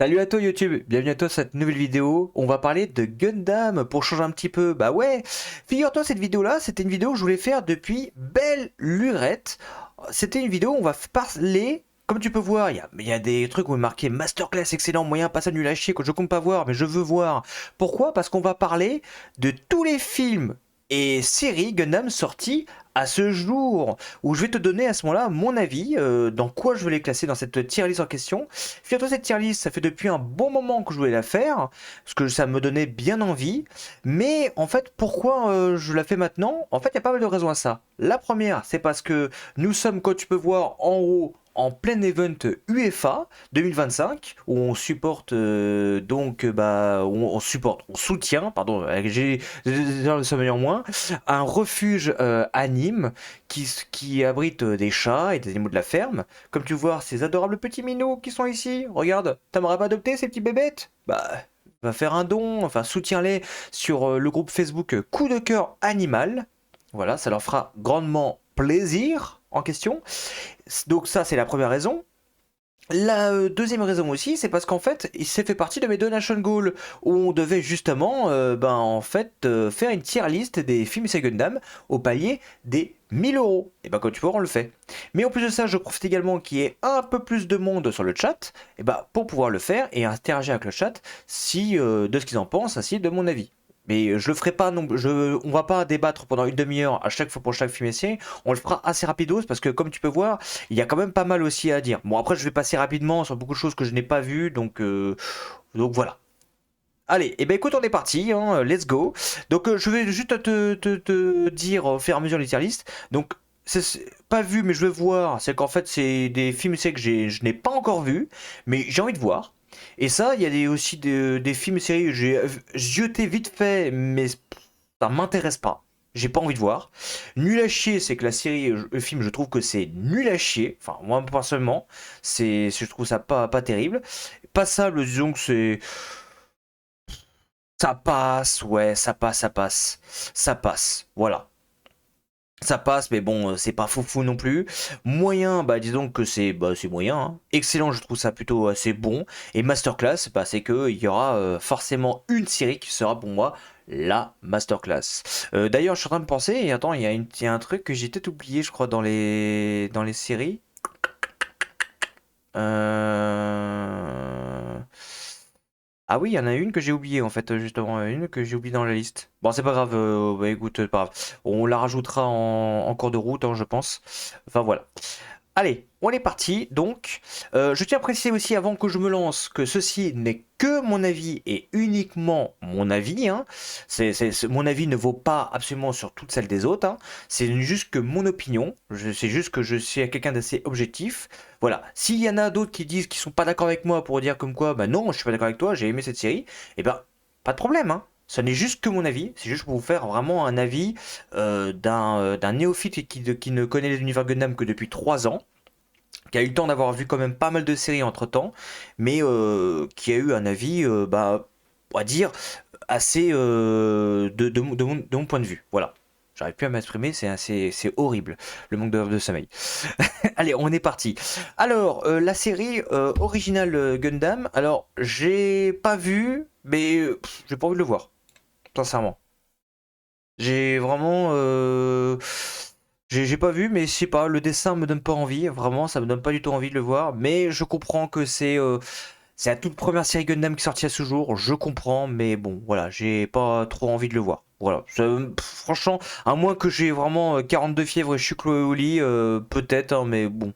Salut à toi YouTube, bienvenue à toi sur cette nouvelle vidéo. On va parler de Gundam pour changer un petit peu. Bah ouais, figure-toi cette vidéo là, c'était une vidéo que je voulais faire depuis belle lurette. C'était une vidéo où on va parler, comme tu peux voir, il y a des trucs où il est marqué Masterclass excellent, moyen, pas ça nul à chier que je compte pas voir, mais je veux voir. Pourquoi? Parce qu'on va parler de tous les films et séries Gundam sortis à ce jour, où je vais te donner à ce moment-là mon avis, dans quoi je veux les classer dans cette tier list en question. Figure-toi, cette tier list, ça fait depuis un bon moment que je voulais la faire, parce que ça me donnait bien envie. Mais en fait, pourquoi je la fais maintenant? En fait, il y a pas mal de raisons à ça. La première, c'est parce que nous sommes, comme tu peux voir en haut, en plein event UEFA 2025 où on supporte on soutient, pardon, j'ai le sommeil en moins, un refuge à Nîmes qui abrite des chats et des animaux de la ferme. Comme tu vois, ces adorables petits minous qui sont ici, regarde, t'aimerais pas adopter ces petits bébêtes? Bah, va faire un don, enfin soutiens-les sur le groupe Facebook Coup de cœur animal. Voilà, ça leur fera grandement plaisir en question. Donc ça, c'est la première raison. La deuxième raison aussi, c'est parce qu'en fait, il s'est fait partie de mes donation goals où on devait justement, faire une tier list des films et Gundam au palier des 1000 euros. Et ben quand tu vois, on le fait. Mais en plus de ça, je profite également qu'il y ait un peu plus de monde sur le chat, et ben pour pouvoir le faire et interagir avec le chat, si de ce qu'ils en pensent, ainsi de mon avis. Mais je le ferai pas non, on va pas débattre pendant une demi-heure à chaque fois pour chaque film et série. On le fera assez rapidos parce que comme tu peux voir, il y a quand même pas mal aussi à dire. Bon, après, je vais passer rapidement sur beaucoup de choses que je n'ai pas vues, donc voilà. Allez, et ben écoute, on est parti, hein, let's go. Donc je vais juste te dire au fur et à mesure les tier list. Donc c'est pas vu, mais je vais voir. C'est qu'en fait, c'est des films c'est que je n'ai pas encore vu, mais j'ai envie de voir. Et ça, il y a aussi des films et séries que j'ai jeté vite fait, mais ça m'intéresse pas. J'ai pas envie de voir. Nul à chier, c'est que la série, le film, je trouve que c'est nul à chier. Enfin, moi personnellement, je trouve ça pas terrible. Passable, disons que c'est, ça passe, ouais, ça passe. Voilà. Ça passe, mais bon, c'est pas foufou non plus. Moyen, bah disons que c'est moyen, hein. Excellent, je trouve ça plutôt assez bon. Et masterclass, bah c'est que il y aura forcément une série qui sera pour moi la masterclass. D'ailleurs, je suis en train de penser, et attends, il y a un truc que j'ai peut-être oublié, je crois, dans les séries. Euh... Ah oui, il y en a une que j'ai oubliée en fait, justement, une que j'ai oubliée dans la liste. Bon, c'est pas grave, bah écoute, pas grave. On la rajoutera en cours de route, hein, je pense. Enfin voilà. Allez, on est parti. Donc, je tiens à préciser aussi avant que je me lance que ceci n'est que mon avis et uniquement mon avis, hein. Mon avis ne vaut pas absolument sur toute celle des autres, hein. C'est juste que mon opinion. C'est juste que je suis quelqu'un d'assez objectif. Voilà. S'il y en a d'autres qui disent qu'ils sont pas d'accord avec moi pour dire comme quoi, bah non, je suis pas d'accord avec toi, j'ai aimé cette série, eh ben, pas de problème, hein. Ce n'est juste que mon avis, c'est juste pour vous faire vraiment un avis d'un néophyte qui ne connaît l'univers Gundam que depuis 3 ans, qui a eu le temps d'avoir vu quand même pas mal de séries entre temps, mais qui a eu un avis, on va dire, assez de mon point de vue. Voilà. J'arrive plus à m'exprimer, c'est horrible, le manque de sommeil. Allez, on est parti. Alors, la série originale Gundam, alors, j'ai pas vu, mais j'ai pas envie de le voir, sincèrement. J'ai vraiment. J'ai pas vu, mais je sais pas, le dessin me donne pas envie, vraiment, ça me donne pas du tout envie de le voir. Mais je comprends que c'est la toute première série Gundam qui est sortie à ce jour, je comprends, mais bon, voilà, j'ai pas trop envie de le voir. Voilà, franchement, à moins que j'ai vraiment 42 fièvres et je suis cloué au lit, peut-être, hein, mais bon,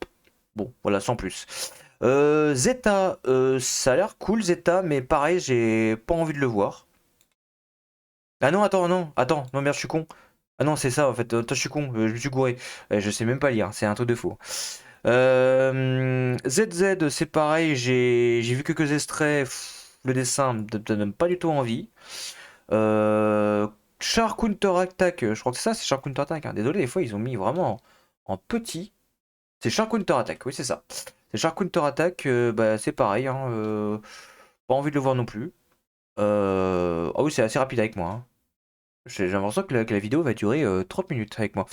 voilà, sans plus. Zeta, ça a l'air cool, Zeta, mais pareil, j'ai pas envie de le voir. Ah non, attends, non, merde, je suis con. Ah non, c'est ça en fait. Attends, je suis con, je me suis gouré. Je sais même pas lire, c'est un truc de faux. ZZ, c'est pareil, j'ai vu quelques extraits. Le dessin me donne pas du tout envie. Shark Counter Attack, je crois que c'est ça, c'est Shark Counter Attack, hein. Désolé, des fois ils ont mis vraiment en petit. C'est Shark Counter Attack, oui, c'est ça. C'est Shark Counter Attack, bah, c'est pareil, hein, pas envie de le voir non plus. Ah oui, c'est assez rapide avec moi, hein. J'ai l'impression que la vidéo va durer 30 minutes avec moi.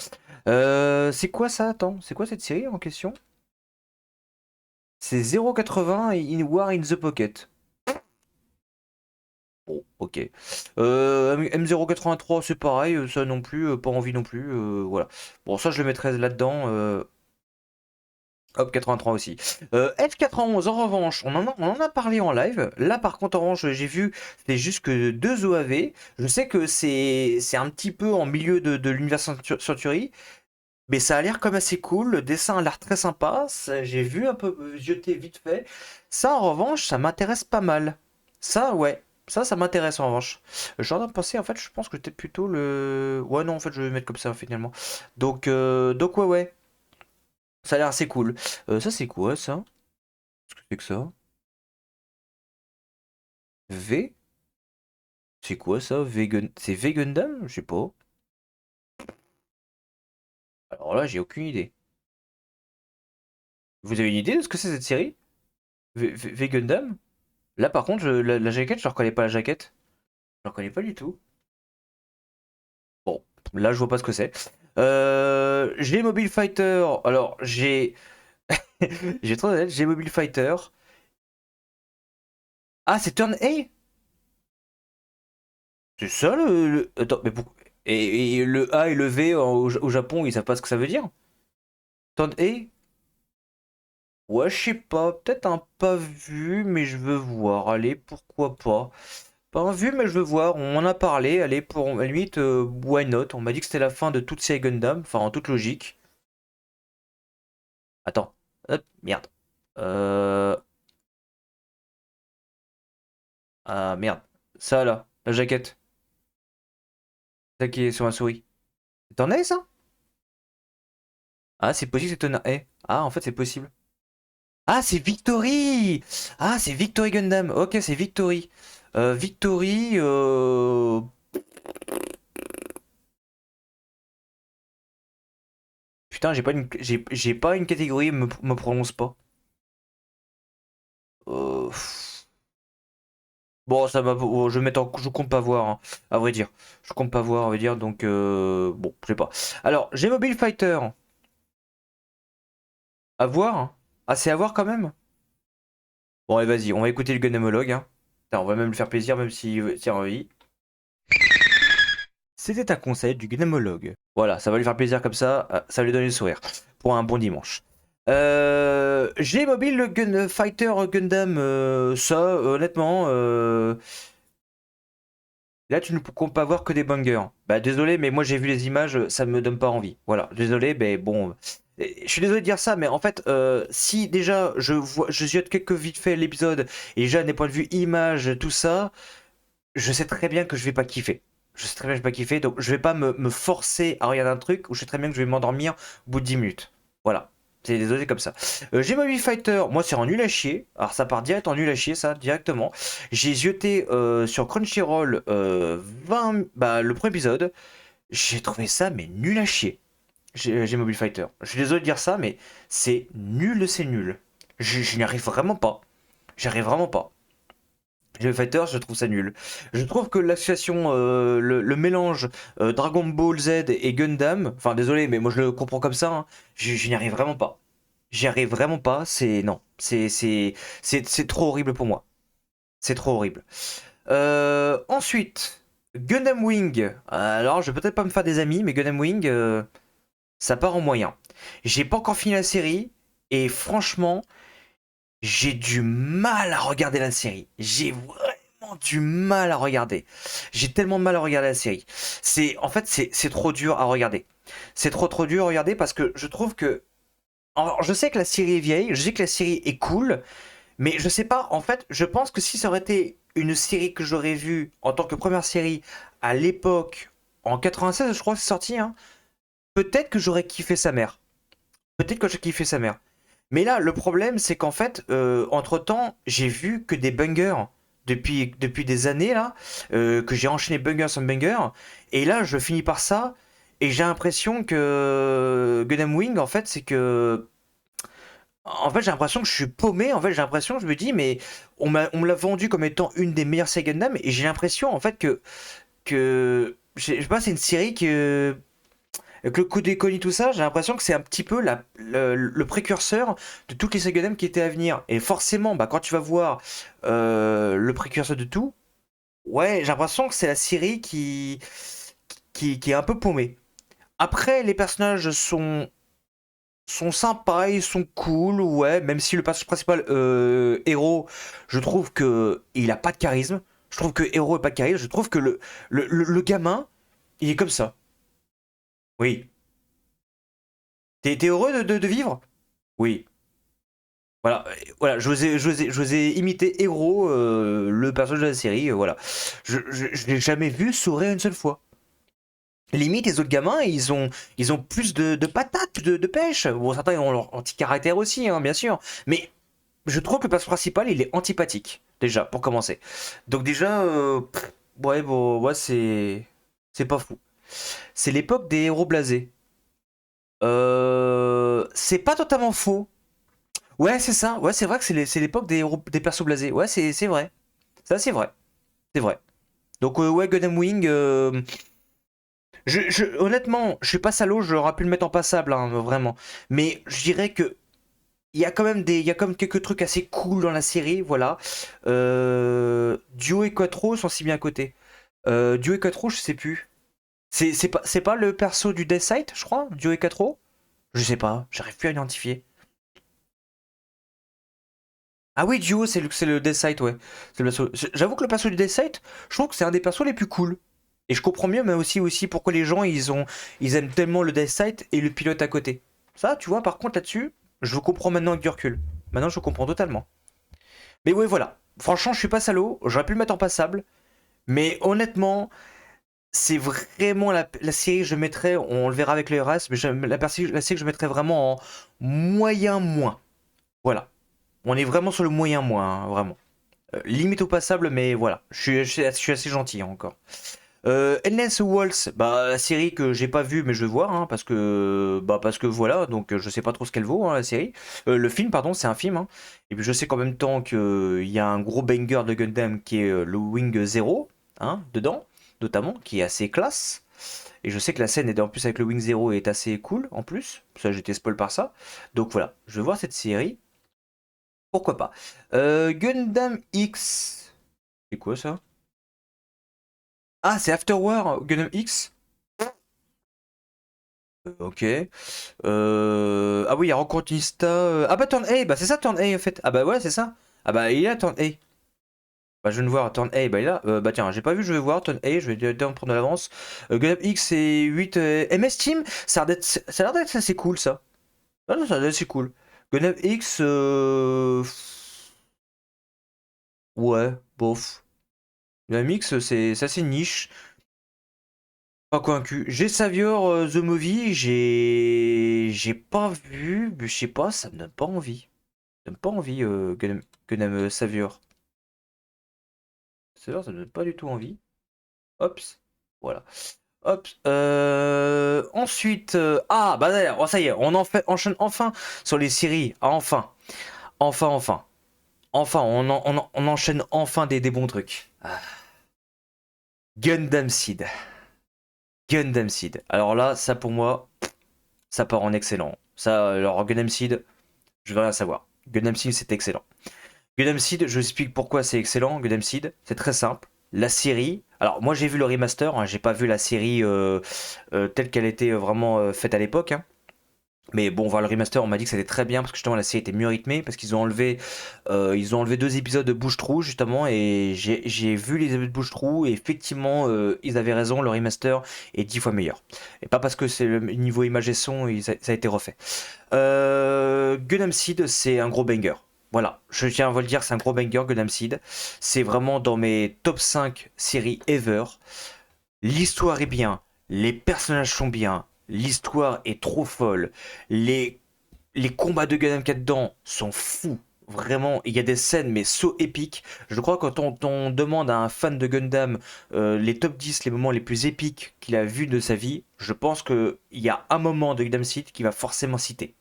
C'est quoi ça? Attends, c'est quoi cette série en question? C'est 0,80 et In War in the Pocket. Bon, ok. M083, c'est pareil, ça non plus, pas envie non plus, voilà. Bon, ça je le mettrais là-dedans. Hop, 83 aussi. F91, en revanche, on en a parlé en live. Là, par contre, en revanche, j'ai vu, c'était juste que 2 OAV. Je sais que c'est un petit peu en milieu de l'univers Century, mais ça a l'air comme assez cool. Le dessin a l'air très sympa. J'ai vu un peu jeter vite fait. Ça, en revanche, ça m'intéresse pas mal. Ça, ouais. Ça m'intéresse en revanche. Je suis en train de penser, en fait, je pense que c'était plutôt le. Ouais, non, en fait, je vais le mettre comme ça, finalement. Donc ouais, ouais. Ça a l'air assez cool. Ça, c'est quoi, ça? Qu'est-ce que c'est que ça? V? C'est quoi ça? Vegan... C'est Vegundam? Je sais pas. Alors là, j'ai aucune idée. Vous avez une idée de ce que c'est cette série? Vegundam? Là, par contre, la jaquette, je ne reconnais pas la jaquette. Je ne reconnais pas du tout. Bon, là, je vois pas ce que c'est. J'ai Mobile Fighter. Alors, j'ai. J'ai trop honnête, j'ai Mobile Fighter. Ah, c'est Turn A? C'est ça Attends, mais pourquoi. Et le A et le V au Japon, ils savent pas ce que ça veut dire? Turn A? Ouais, je sais pas, peut-être un pas vu, mais je veux voir. Allez, pourquoi pas? Pas un vu, mais je veux voir. On en a parlé. Allez, pour à la limite, why not? On m'a dit que c'était la fin de toute série Gundam, enfin en toute logique. Attends. Hop, merde. Euh... Ah merde. Ça là, la jaquette. Ça qui est sur ma souris. T'en as ça? Ah, c'est possible que t'en aies. Ah, en fait, c'est possible. Ah, c'est Victory! Ah, c'est Victory Gundam. Ok, c'est Victory. Victory. Putain, j'ai pas une catégorie, me prononce pas. Euh, Bon, ça va. Je vais mettre je compte pas voir, hein, à vrai dire. Je compte pas voir, à vrai dire. Donc, bon, je sais pas. Alors, j'ai Mobile Fighter. À voir, hein. Ah, c'est à voir quand même. Bon, allez, vas-y, on va écouter le Gunamologue, hein. Putain, on va même lui faire plaisir, même si tiens, envie. C'était un conseil du Gunamologue. Voilà, ça va lui faire plaisir comme ça va lui donner le sourire. Pour un bon dimanche. J'ai Mobile Fighter Gundam. Ça, honnêtement. Là, tu ne comptes pas voir que des bangers. Bah, désolé, mais moi j'ai vu les images, ça me donne pas envie. Voilà, désolé, mais bon. Je suis désolé de dire ça, mais en fait, si déjà je ziote quelques vite fait l'épisode, et déjà des points de vue image, tout ça, je sais très bien que je vais pas kiffer. Je sais très bien que je vais pas kiffer, donc je vais pas me forcer à regarder un truc où je sais très bien que je vais m'endormir au bout de 10 minutes. Voilà. C'est désolé comme ça. J'ai Mobile Fighter, moi c'est en nul à chier. Alors ça part direct en nul à chier, ça, directement. J'ai zioté sur Crunchyroll 20, bah, le premier épisode. J'ai trouvé ça, mais nul à chier. J'ai Mobile Fighter. Je suis désolé de dire ça, mais c'est nul. Je n'y arrive vraiment pas. J'arrive vraiment pas. Les Fighters, je trouve ça nul. Je trouve que l'association, le mélange Dragon Ball Z et Gundam, enfin désolé, mais moi je le comprends comme ça, hein, je n'y arrive vraiment pas. J'y arrive vraiment pas, c'est non, c'est trop horrible pour moi. C'est trop horrible. Ensuite, Gundam Wing. Alors, je vais peut-être pas me faire des amis, mais Gundam Wing, ça part en moyen. J'ai pas encore fini la série, et franchement, j'ai du mal à regarder la série. J'ai vraiment du mal à regarder. J'ai tellement de mal à regarder la série. En fait, c'est trop dur à regarder. C'est trop dur à regarder parce que je trouve que alors, je sais que la série est vieille, je sais que la série est cool, mais je sais pas, en fait, je pense que si ça aurait été une série que j'aurais vue en tant que première série à l'époque, en 96, je crois que c'est sorti, hein, peut-être que j'aurais kiffé sa mère. Peut-être que j'ai kiffé sa mère. Mais là, le problème, c'est qu'en fait, entre-temps, j'ai vu que des bangers depuis des années, là, que j'ai enchaîné banger sur banger, et là, je finis par ça, et j'ai l'impression que Gundam Wing, en fait, c'est que... En fait, j'ai l'impression que je suis paumé, en fait, j'ai l'impression, je me dis, mais on me l'a vendu comme étant une des meilleures séries Gundam, et j'ai l'impression, en fait, je sais pas, c'est une série que... Avec le coup d'économie, tout ça, j'ai l'impression que c'est un petit peu le précurseur de toutes les Sega qui étaient à venir. Et forcément, bah, quand tu vas voir le précurseur de tout, ouais, j'ai l'impression que c'est la série qui est un peu paumée. Après, les personnages sont sympas, ils sont cool, ouais, même si le personnage principal, héros, je trouve que il a pas de charisme. Je trouve que héros n'a pas de charisme. Je trouve que le gamin, il est comme ça. Oui. T'es heureux de vivre? Oui. Voilà, voilà, je vous ai imité héros, le personnage de la série, voilà. Je l'ai jamais vu sourire une seule fois. Limite, les autres gamins, ils ont plus de patates, de pêche. Bon, certains ont leur anti-caractère aussi, hein, bien sûr. Mais je trouve que le personnage principal, il est antipathique, déjà, pour commencer. Donc déjà, ouais, bon, ouais, c'est pas fou. C'est l'époque des héros blasés. C'est pas totalement faux. Ouais, c'est ça. Ouais, c'est vrai que c'est l'époque des persos blasés. Ouais, c'est vrai. Ça, c'est vrai. C'est vrai. Donc, ouais, Gundam Wing. Honnêtement, je suis pas salaud, j'aurais pu le mettre en passable, hein, vraiment. Mais je dirais que il y a quand même quelques trucs assez cool dans la série, voilà. Duo et Quattro sont si bien cotés. Duo et Quattro, je sais plus. C'est pas le perso du Death Sight, je crois, Duo et Quattro? Je sais pas, j'arrive plus à identifier. Ah oui, Duo, c'est le Death Sight, ouais. C'est le perso. J'avoue que le perso du Death Sight, je trouve que c'est un des persos les plus cool. Et je comprends mieux, mais aussi pourquoi les gens ils aiment tellement le Death Sight et le pilote à côté. Ça, tu vois, par contre là-dessus, je comprends maintenant avec du recul. Maintenant, je comprends totalement. Mais ouais, voilà. Franchement, je suis pas salaud. J'aurais pu le mettre en passable. Mais honnêtement, c'est vraiment la série que je mettrais. On le verra avec le RS, mais la série que je mettrais vraiment en moyen moins. Voilà. On est vraiment sur le moyen moins, hein, vraiment. Limite au passable, mais voilà. Je suis assez gentil, hein, encore. Endless Waltz, bah la série que j'ai pas vue mais je vais voir, hein, parce que voilà, donc je sais pas trop ce qu'elle vaut, hein, la série. Le film, pardon, c'est un film, hein. Et puis je sais qu'en même temps qu'il y a un gros banger de Gundam qui est, le Wing Zero, hein, dedans, notamment, qui est assez classe. Et je sais que la scène en plus avec le Wing Zero est assez cool en plus. Ça, j'étais spoil par ça. Donc voilà, je vais voir cette série. Pourquoi pas. Gundam X. C'est quoi ça? Ah, c'est After War, Gundam X? Ok. Ah oui, il y a Reconquista. Ah bah Turn A, bah c'est ça Turn A en fait. Ah bah ouais, c'est ça. Ah bah il est là Turn A. Bah je viens de voir Turn A, bah il est là. Bah tiens, j'ai pas vu, je vais voir Turn A, je vais directement prendre de l'avance. Gundam X et 8 MS Team, ça a l'air d'être assez cool ça. Ah non, ça a l'air assez cool. Gundam X, ouais, bof. Gundam X, c'est assez niche. Pas convaincu. J'ai Savior, The Movie, j'ai pas vu, mais je sais pas, ça me donne pas envie. Ça me donne pas envie, Gundam, Savior. Savior, ça me donne pas du tout envie. Hop, voilà. Hop. Ensuite, ah bah d'ailleurs, oh, ça y est, enchaîne enfin sur les séries. Ah, enfin, enfin, enfin, enfin, on enchaîne enfin des bons trucs. Ah. Gundam Seed. Gundam Seed. Alors là, ça pour moi, ça part en excellent. Ça, alors Gundam Seed, je veux rien savoir. Gundam Seed, c'est excellent. Gundam Seed, je vous explique pourquoi c'est excellent. Gundam Seed, c'est très simple. La série, alors moi j'ai vu le remaster, hein, j'ai pas vu la série, telle qu'elle était, vraiment, faite à l'époque, hein. Mais bon, voir le remaster, on m'a dit que c'était très bien parce que justement la série était mieux rythmée parce qu'ils ont enlevé 2 épisodes de Bouche-Trou justement et j'ai vu les épisodes de Bouche-Trou et effectivement, ils avaient raison, le remaster est 10 fois meilleur. Et pas parce que c'est le niveau image et son, ça a été refait. Gundam Seed, c'est un gros banger. Voilà, je tiens à vous le dire, c'est un gros banger Gundam Seed. C'est vraiment dans mes top 5 séries ever. L'histoire est bien, les personnages sont bien, l'histoire est trop folle, les, les combats de Gundam 4 dedans sont fous. Vraiment, il y a des scènes mais so épiques. Je crois que quand on demande à un fan de Gundam, les top 10, les moments les plus épiques qu'il a vus de sa vie, je pense qu'il y a un moment de Gundam Seed qu'il va forcément citer.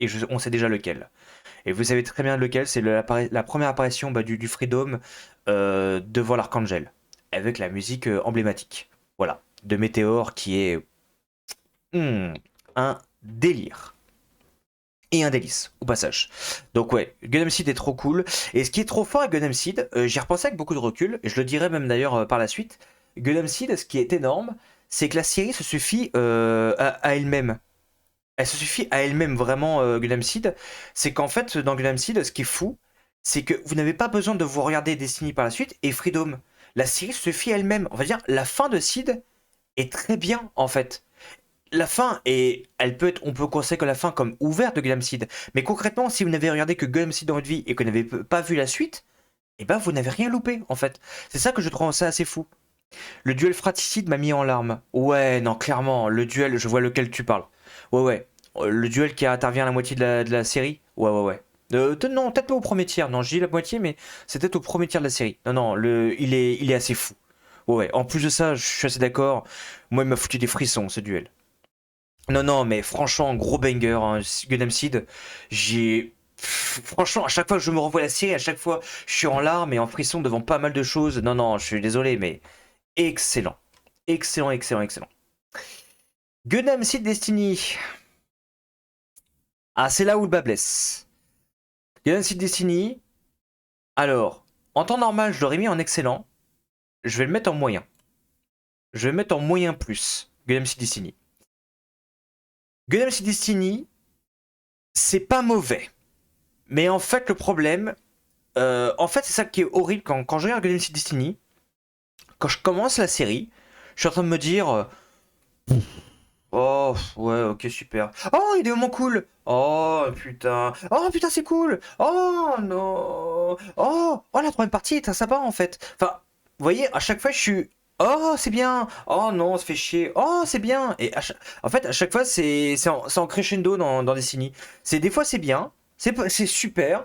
Et on sait déjà lequel. Et vous savez très bien lequel, c'est la première apparition, bah, du Freedom, devant l'Archangel, avec la musique, emblématique. Voilà, de Météor qui est, hmm, un délire. et un délice au passage. Donc ouais, Gundam Seed est trop cool. Et ce qui est trop fort avec Gundam Seed, j'y repensé avec beaucoup de recul, et je le dirai même d'ailleurs par la suite. Gundam Seed, ce qui est énorme, c'est que la série se suffit à elle-même. Elle se suffit à elle-même vraiment, Gundam Seed. C'est qu'en fait, dans Gundam Seed, ce qui est fou, c'est que vous n'avez pas besoin de vous regarder Destiny par la suite et Freedom. La série se suffit à elle-même. On va dire, la fin de Seed est très bien en fait. La fin est, elle peut être, on peut considérer que la fin comme ouverte de Gundam Seed, mais concrètement, si vous n'avez regardé que Gundam Seed dans votre vie et que vous n'avez pas vu la suite, eh ben vous n'avez rien loupé en fait. C'est ça que je trouve ça assez fou. Le duel fratricide m'a mis en larmes. Ouais, non, clairement, le duel, je vois lequel tu parles. Ouais, ouais. Le duel qui intervient à la moitié de la série. Ouais, ouais, ouais. Non, peut-être pas au premier tiers. Non, je dis la moitié, mais c'est peut-être au premier tiers de la série. Non, non, il est assez fou. Ouais, ouais. En plus de ça, je suis assez d'accord. Moi, il m'a foutu des frissons, ce duel. Non, non, mais franchement, gros banger, hein, Gundam Seed. J'ai. Franchement, à chaque fois que je me revois la série, à chaque fois, je suis en larmes et en frisson devant pas mal de choses. Non, non, je suis désolé, mais excellent. Excellent, excellent, excellent. Gundam Seed Destiny. Ah, c'est là où le bas blesse. Gundam Seed Destiny. Alors, en temps normal, je l'aurais mis en excellent. Je vais le mettre en moyen. Je vais le mettre en moyen plus. Gundam Seed Destiny. Gundam Seed Destiny, c'est pas mauvais. Mais en fait, le problème, en fait, c'est ça qui est horrible quand je regarde Gundam Seed Destiny. Quand je commence la série, je suis en train de me dire, oh, ouais, ok, super. Oh, il y a des moments cool. Oh, putain, c'est cool. Oh, non. Oh, la troisième partie est sympa, en fait. Enfin, vous voyez, à chaque fois, je suis. Oh, c'est bien. Oh, non, ça fait chier. Oh, c'est bien. Et en fait, à chaque fois, c'est en crescendo dans Destiny. Des fois, c'est bien. C'est super.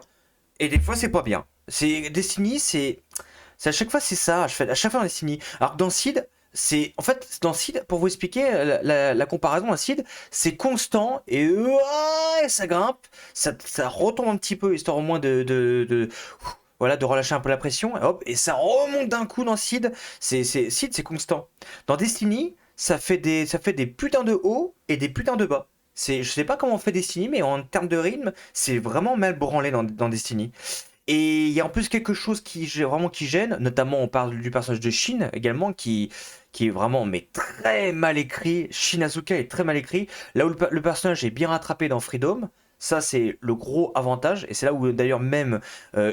Et des fois, c'est pas bien. Destiny, c'est à chaque fois c'est ça, à chaque fois dans Destiny. Alors que dans Seed, c'est en fait dans Seed, pour vous expliquer la comparaison dans Seed, c'est constant et ouais, ça grimpe, ça retombe un petit peu histoire au moins voilà, de relâcher un peu la pression et hop et ça remonte d'un coup dans Seed. Seed c'est constant. Dans Destiny, ça fait des putains de hauts et des putains de bas. Je sais pas comment on fait Destiny, mais en termes de rythme, c'est vraiment mal branlé dans Destiny. Et il y a en plus quelque chose vraiment qui gêne, notamment on parle du personnage de Shin également, qui est vraiment mais très mal écrit. Shin Asuka est très mal écrit. Là où le personnage est bien rattrapé dans Freedom, ça c'est le gros avantage. Et c'est là où d'ailleurs même,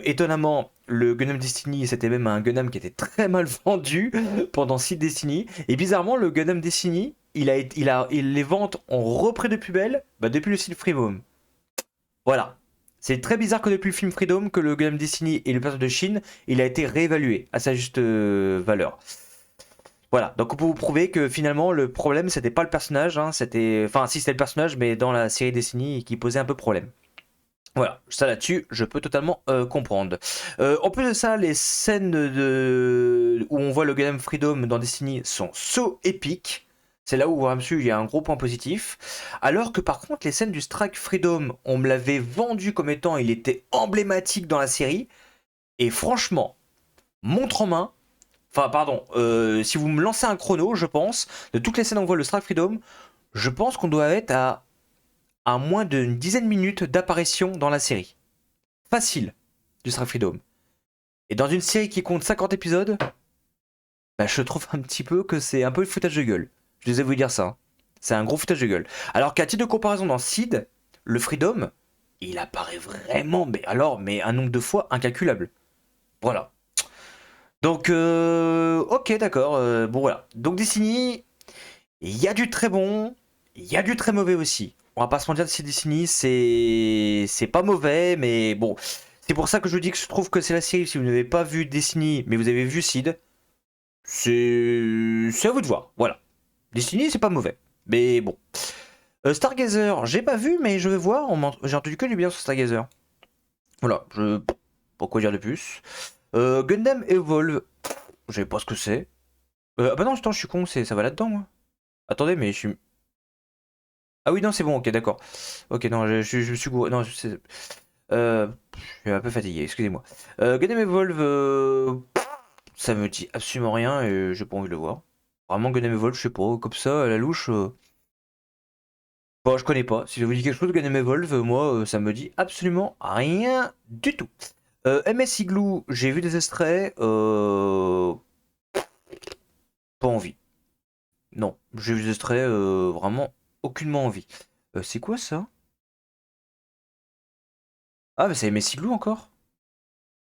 étonnamment, le Gundam Destiny, c'était même un Gundam qui était très mal vendu pendant 6 Destiny. Et bizarrement, le Gundam Destiny, les ventes ont repris de plus belle depuis le site Freedom. Voilà. C'est très bizarre que depuis le film Freedom, que le Gundam Destiny et le personnage de Shin, il a été réévalué à sa juste valeur. Voilà, donc on peut vous prouver que finalement le problème c'était pas le personnage, hein, enfin si c'était le personnage, mais dans la série Destiny qui posait un peu problème. Voilà, ça là-dessus, je peux totalement comprendre. En plus de ça, les scènes où on voit le Gundam Freedom dans Destiny sont so épiques. C'est là où vraiment il y a un gros point positif. Alors que par contre, les scènes du Strike Freedom, on me l'avait vendu comme étant il était emblématique dans la série. Et franchement, montre en main, enfin pardon, si vous me lancez un chrono, je pense, de toutes les scènes où on voit le Strike Freedom, je pense qu'on doit être à moins d'une dizaine de minutes d'apparition dans la série. Facile du Strike Freedom. Et dans une série qui compte 50 épisodes, bah, je trouve un petit peu que c'est un peu le foutage de gueule. Je devais vous dire ça, hein. C'est un gros foutage de gueule. Alors qu'à titre de comparaison dans Seed, le Freedom, il apparaît vraiment, mais un nombre de fois incalculable. Voilà. Donc, ok, d'accord. Bon, voilà. Donc, Destiny, il y a du très bon, il y a du très mauvais aussi. On va pas se mentir, si Destiny, c'est pas mauvais, mais bon. C'est pour ça que je dis que je trouve que c'est la série. Si vous n'avez pas vu Destiny, mais vous avez vu Seed, c'est à vous de voir. Voilà. Destiny, c'est pas mauvais. Mais bon. Stargazer, j'ai pas vu, mais je vais voir. J'ai entendu que du bien sur Stargazer. Voilà. Pourquoi dire de plus. Gundam Evolve, je sais pas ce que c'est. Ah bah non, attends, je suis con, ça va là-dedans, moi. Attendez, mais je suis. Ah oui, non, c'est bon, ok, d'accord. Ok, non, je me suis gouré. Non, je suis un peu fatigué, excusez-moi. Gundam Evolve, ça me dit absolument rien et j'ai pas envie de le voir. Vraiment, Gundam Evolve, je sais pas, comme ça, à la louche. Bon, je connais pas. Si je vous dis quelque chose, Gundam Evolve, moi, ça me dit absolument rien du tout. MS Igloo, j'ai vu des extraits. Pas envie. Non, j'ai vu des extraits, vraiment aucunement envie. C'est quoi ça? Ah, mais c'est MS Igloo encore?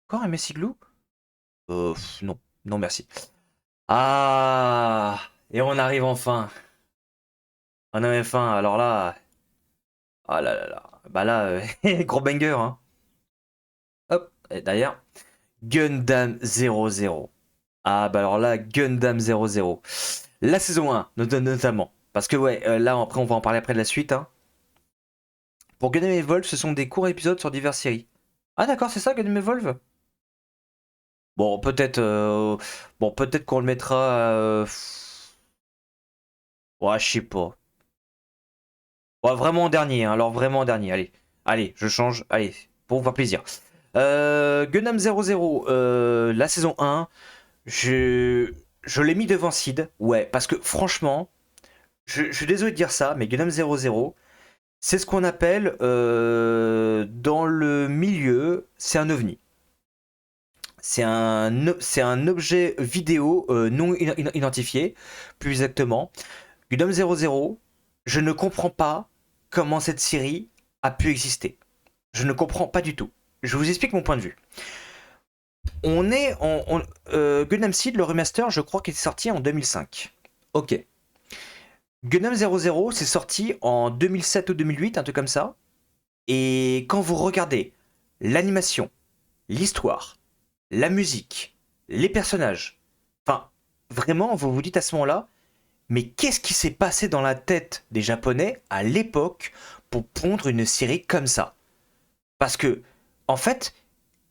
Encore MS Igloo? Non. Non, merci. Ah! Et on arrive enfin. On arrive enfin. Alors là. Ah là là là. Bah là, gros banger, hein. Hop. Et d'ailleurs, Gundam 00. Ah bah alors là, Gundam 00. La saison 1, notamment. Parce que ouais, là après on va en parler après de la suite. Hein. Pour Gundam Evolve, ce sont des courts épisodes sur diverses séries. Ah d'accord, c'est ça Gundam Evolve. Bon, peut-être qu'on le mettra. Ouais, je sais pas. Ouais, vraiment en dernier, hein, alors vraiment en dernier. Allez, allez, je change. Allez, pour vous faire plaisir. Gundam 00, la saison 1, je, je l'ai mis devant Sid. Ouais, parce que franchement, je suis désolé de dire ça, mais Gundam 00, c'est ce qu'on appelle dans le milieu, c'est un ovni. C'est un objet vidéo non identifié, plus exactement. Gundam 00, je ne comprends pas comment cette série a pu exister. Je ne comprends pas du tout. Je vous explique mon point de vue. On est Gundam Seed, le remaster, je crois qu'il est sorti en 2005. Ok. Gundam 00, c'est sorti en 2007 ou 2008, un truc comme ça. Et quand vous regardez l'animation, l'histoire, la musique, les personnages, enfin, vraiment, vous vous dites à ce moment-là, mais qu'est-ce qui s'est passé dans la tête des Japonais à l'époque pour pondre une série comme ça? Parce que, en fait,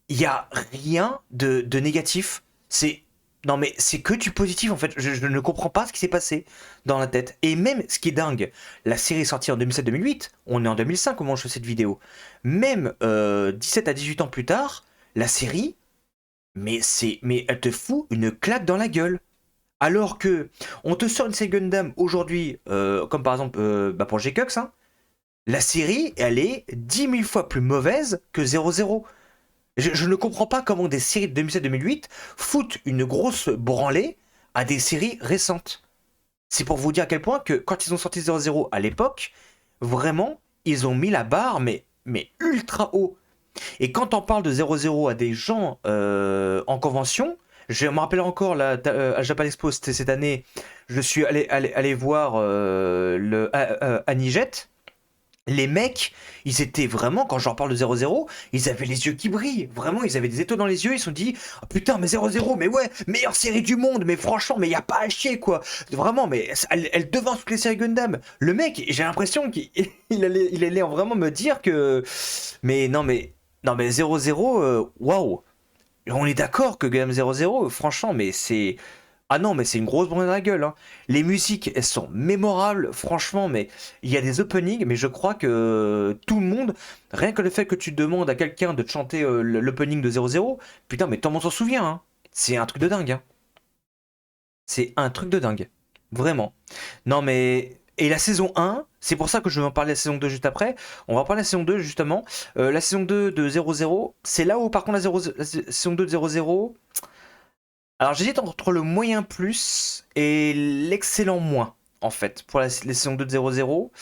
il y a rien de négatif. C'est non mais c'est que du positif en fait. Je ne comprends pas ce qui s'est passé dans la tête. Et même ce qui est dingue, la série est sortie en 2007-2008. On est en 2005 au moment où je fais cette vidéo. Même 17 à 18 ans plus tard, la série, mais elle te fout une claque dans la gueule. Alors que on te sort une série Gundam aujourd'hui, comme par exemple bah pour G-Cux, hein, la série elle est 10 000 fois plus mauvaise que 00. Je ne comprends pas comment des séries de 2007-2008 foutent une grosse branlée à des séries récentes. C'est pour vous dire à quel point que quand ils ont sorti 00 à l'époque, vraiment, ils ont mis la barre, mais ultra haut. Et quand on parle de 00 à des gens en convention, je me rappelle encore à Japan Expo cette année, je suis allé voir Anijet. Les mecs, ils étaient vraiment, quand je leur parle de 0-0, ils avaient les yeux qui brillent. Vraiment, ils avaient des étoiles dans les yeux. Ils se sont dit, oh, putain, mais 0-0, mais ouais, meilleure série du monde. Mais franchement, mais y a pas à chier, quoi. Vraiment, mais elle devance toutes les séries Gundam. Le mec, j'ai l'impression qu'il il allait vraiment me dire que. Mais non, mais 0-0, waouh. On est d'accord que Gundam 0-0, franchement, mais c'est. Ah non, mais c'est une grosse branlée dans la gueule. Hein. Les musiques, elles sont mémorables, franchement, mais il y a des openings, mais je crois que tout le monde, rien que le fait que tu demandes à quelqu'un de te chanter l'opening de 00, putain, mais tout le monde s'en souvient. Hein. C'est un truc de dingue. Hein. C'est un truc de dingue. Vraiment. Non, mais. Et la saison 1, c'est pour ça que je vais en parler de la saison 2 juste après. On va parler de la saison 2 justement. La saison 2 de 00, c'est là où par contre la saison 2 de 00. Alors j'hésite entre le moyen plus et l'excellent moins, en fait, pour la saison 2 de 00.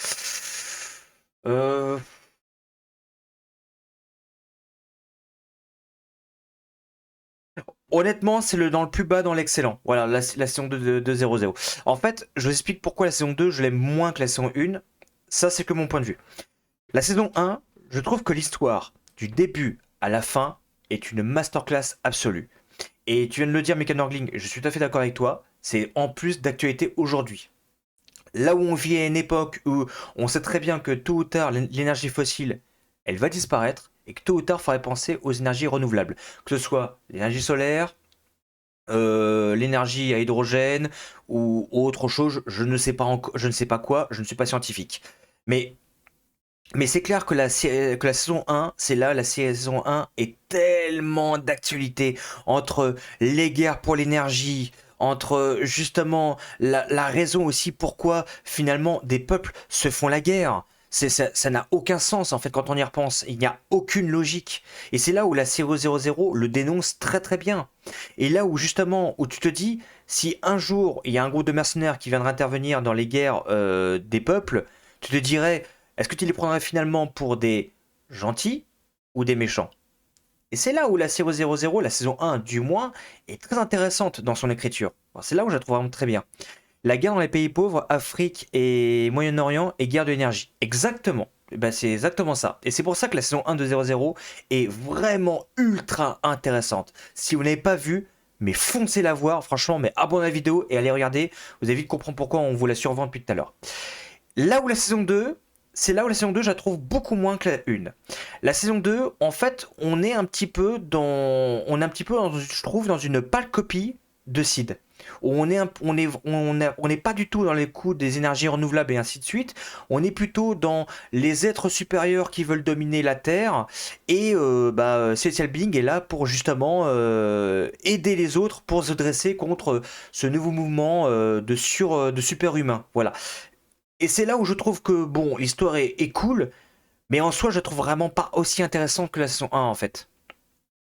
Euh, Honnêtement, c'est dans le plus bas dans l'excellent. Voilà, la saison 2 de 00. En fait, je vous explique pourquoi la saison 2, je l'aime moins que la saison 1. Ça, c'est que mon point de vue. La saison 1, je trouve que l'histoire, du début à la fin, est une masterclass absolue. Et tu viens de le dire, Mechanorgling, je suis tout à fait d'accord avec toi. C'est en plus d'actualité aujourd'hui. Là où on vit à une époque où on sait très bien que tôt ou tard l'énergie fossile, elle va disparaître et que tôt ou tard il faudrait penser aux énergies renouvelables, que ce soit l'énergie solaire, l'énergie à hydrogène ou autre chose, je ne sais pas je ne sais pas quoi, je ne suis pas scientifique. Mais c'est clair que la saison 1, c'est là, la saison 1 est tellement d'actualité entre les guerres pour l'énergie, entre justement la raison aussi pourquoi finalement des peuples se font la guerre. Ça n'a aucun sens en fait quand on y repense. Il n'y a aucune logique. Et c'est là où la série 000 le dénonce très très bien. Et là où justement, où tu te dis, si un jour il y a un groupe de mercenaires qui viendra intervenir dans les guerres des peuples, tu te dirais, est-ce que tu les prendrais finalement pour des gentils ou des méchants? Et c'est là où la série 000, la saison 1 du moins, est très intéressante dans son écriture. Alors, c'est là où je la trouve vraiment très bien. La guerre dans les pays pauvres, Afrique et Moyen-Orient et guerre de l'énergie. Exactement. Eh ben, c'est exactement ça. Et c'est pour ça que la saison 1 de 000 est vraiment ultra intéressante. Si vous n'avez pas vu, mais foncez la voir, franchement, mais abonnez à la vidéo et allez regarder. Vous allez vite comprendre pourquoi on vous la survend depuis tout à l'heure. Là où la saison 2, c'est là où la saison 2, je la trouve beaucoup moins que la 1. La saison 2, en fait, on est un petit peu je trouve, dans une pâle copie de Seed. Où on n'est pas du tout dans les coups des énergies renouvelables et ainsi de suite. On est plutôt dans les êtres supérieurs qui veulent dominer la Terre. Et Cecil Bing est là pour justement aider les autres pour se dresser contre ce nouveau mouvement de super-humains. Voilà. Et c'est là où je trouve que, bon, l'histoire est cool, mais en soi, je trouve vraiment pas aussi intéressante que la saison 1, en fait.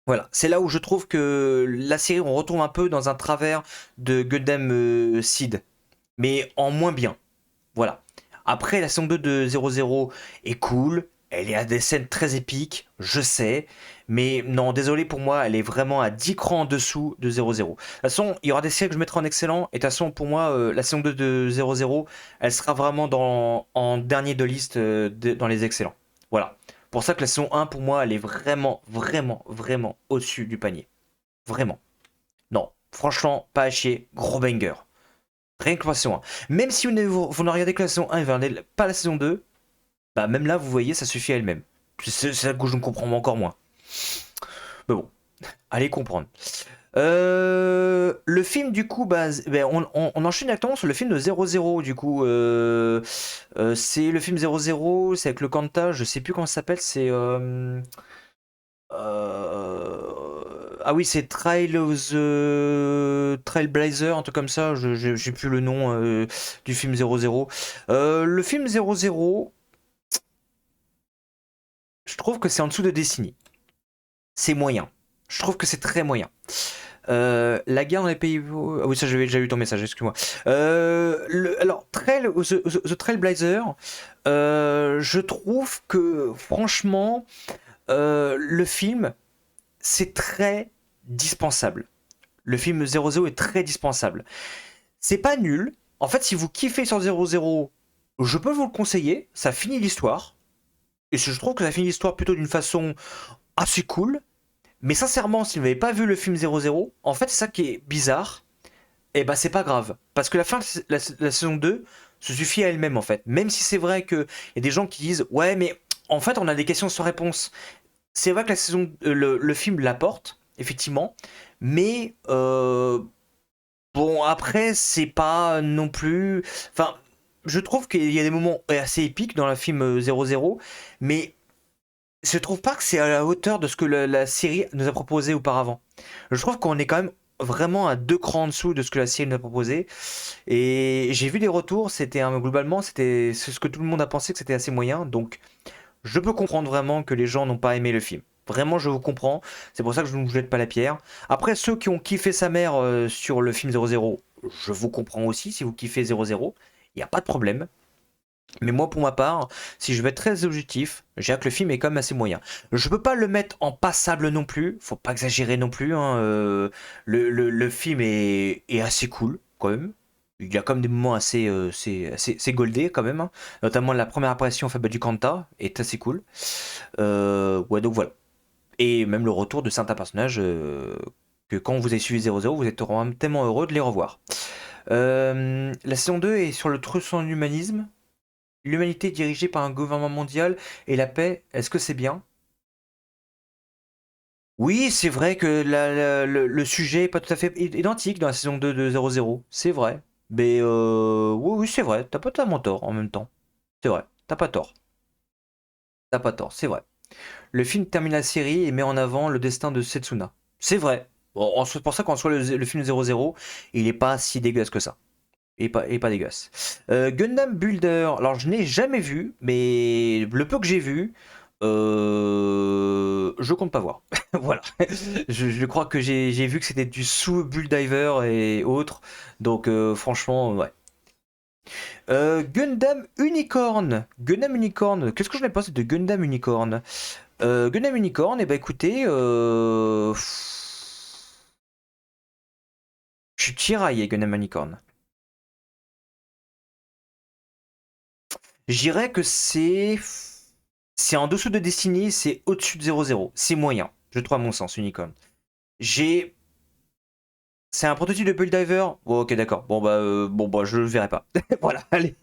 Voilà, c'est là où je trouve que la série, on retombe un peu dans un travers de Gundam Seed, mais en moins bien. Voilà. Après, la saison 2 de 00 est cool, elle est à des scènes très épiques, je sais, mais non, désolé pour moi, elle est vraiment à 10 crans en dessous de 00. De toute façon, il y aura des séries que je mettrai en excellent, et de toute façon, pour moi, la saison 2 de 00, elle sera vraiment en dernier de liste dans les excellents. Voilà. Pour ça que la saison 1, pour moi, elle est vraiment, vraiment, vraiment au-dessus du panier. Vraiment. Non, franchement, pas à chier, gros banger. Rien que la saison 1. Même si vous ne regardez que la saison 1 et vous ne regardez pas la saison 2, bah même là, vous voyez, ça suffit à elle-même. C'est là que je ne comprends encore moins. Mais bon, allez comprendre. Le film, du coup, on enchaîne directement sur le film de 00, du coup. C'est le film 00, c'est avec le Kanta, je sais plus comment ça s'appelle, c'est... Ah oui, c'est Trail of the Trailblazer, un truc comme ça, j'ai plus le nom du film 00. Le film 00, je trouve que c'est en dessous de Destiny. C'est moyen. Je trouve que c'est très moyen. La guerre dans les pays... Ah oui, ça j'avais déjà eu ton message, excuse-moi. Alors, The Trailblazer, je trouve que franchement, le film, c'est très dispensable. Le film 00 est très dispensable. C'est pas nul. En fait, si vous kiffez sur 00, je peux vous le conseiller. Ça finit l'histoire. Et je trouve que ça finit l'histoire plutôt d'une façon assez cool. Mais sincèrement, si vous n'avez pas vu le film 00, en fait, c'est ça qui est bizarre. Et bah, c'est pas grave. Parce que la fin de la saison 2 se suffit à elle-même, en fait. Même si c'est vrai qu'il y a des gens qui disent ouais, mais en fait, on a des questions sans réponse. C'est vrai que le film l'apporte, effectivement. Mais bon, après, c'est pas non plus. Enfin, je trouve qu'il y a des moments assez épiques dans le film 00, mais je trouve pas que c'est à la hauteur de ce que la série nous a proposé auparavant. Je trouve qu'on est quand même vraiment à 2 crans en dessous de ce que la série nous a proposé. Et j'ai vu des retours, globalement, c'est ce que tout le monde a pensé que c'était assez moyen. Donc, je peux comprendre vraiment que les gens n'ont pas aimé le film. Vraiment, je vous comprends. C'est pour ça que je ne vous jette pas la pierre. Après, ceux qui ont kiffé sa mère sur le film 00, je vous comprends aussi. Si vous kiffez 00, il n'y a pas de problème. Mais moi, pour ma part, si je vais être très objectif, je dirais que le film est quand même assez moyen. Je peux pas le mettre en passable non plus, faut pas exagérer non plus, hein. Le film est assez cool, quand même. Il y a quand même des moments assez goldés, quand même, hein. Notamment la première apparition du Kanta est assez cool. Ouais, donc voilà. Et même le retour de certains personnages que quand vous avez suivi 00, vous êtes vraiment tellement heureux de les revoir. La saison 2 est sur le truc sans l'humanisme. L'humanité dirigée par un gouvernement mondial et la paix, est-ce que c'est bien? Oui, c'est vrai que le sujet est pas tout à fait identique dans la saison 2 de 00. C'est vrai. Mais oui, oui, c'est vrai. T'as pas totalement tort en même temps. C'est vrai. T'as pas tort. T'as pas tort, c'est vrai. Le film termine la série et met en avant le destin de Setsuna. C'est vrai. Bon, c'est pour ça qu'en soit le film 00, il est pas si dégueulasse que ça. et pas dégueulasse. Gundam Builder, alors je n'ai jamais vu, mais le peu que j'ai vu, je compte pas voir. Voilà. Je crois que j'ai vu que c'était du sous Bulldiver et autres, donc franchement, ouais. Gundam Unicorn. Gundam Unicorn. Qu'est-ce que je n'ai pas de Gundam Unicorn? Gundam Unicorn, et bah écoutez, je suis tiraillé Gundam Unicorn. Je dirais que c'est en dessous de Destiny, c'est au-dessus de 0-0. C'est moyen, je trouve à mon sens, Unicorn. J'ai C'est un prototype de Bull Diver? Oh, ok, d'accord. Bon bah, je le verrai pas. Voilà, allez,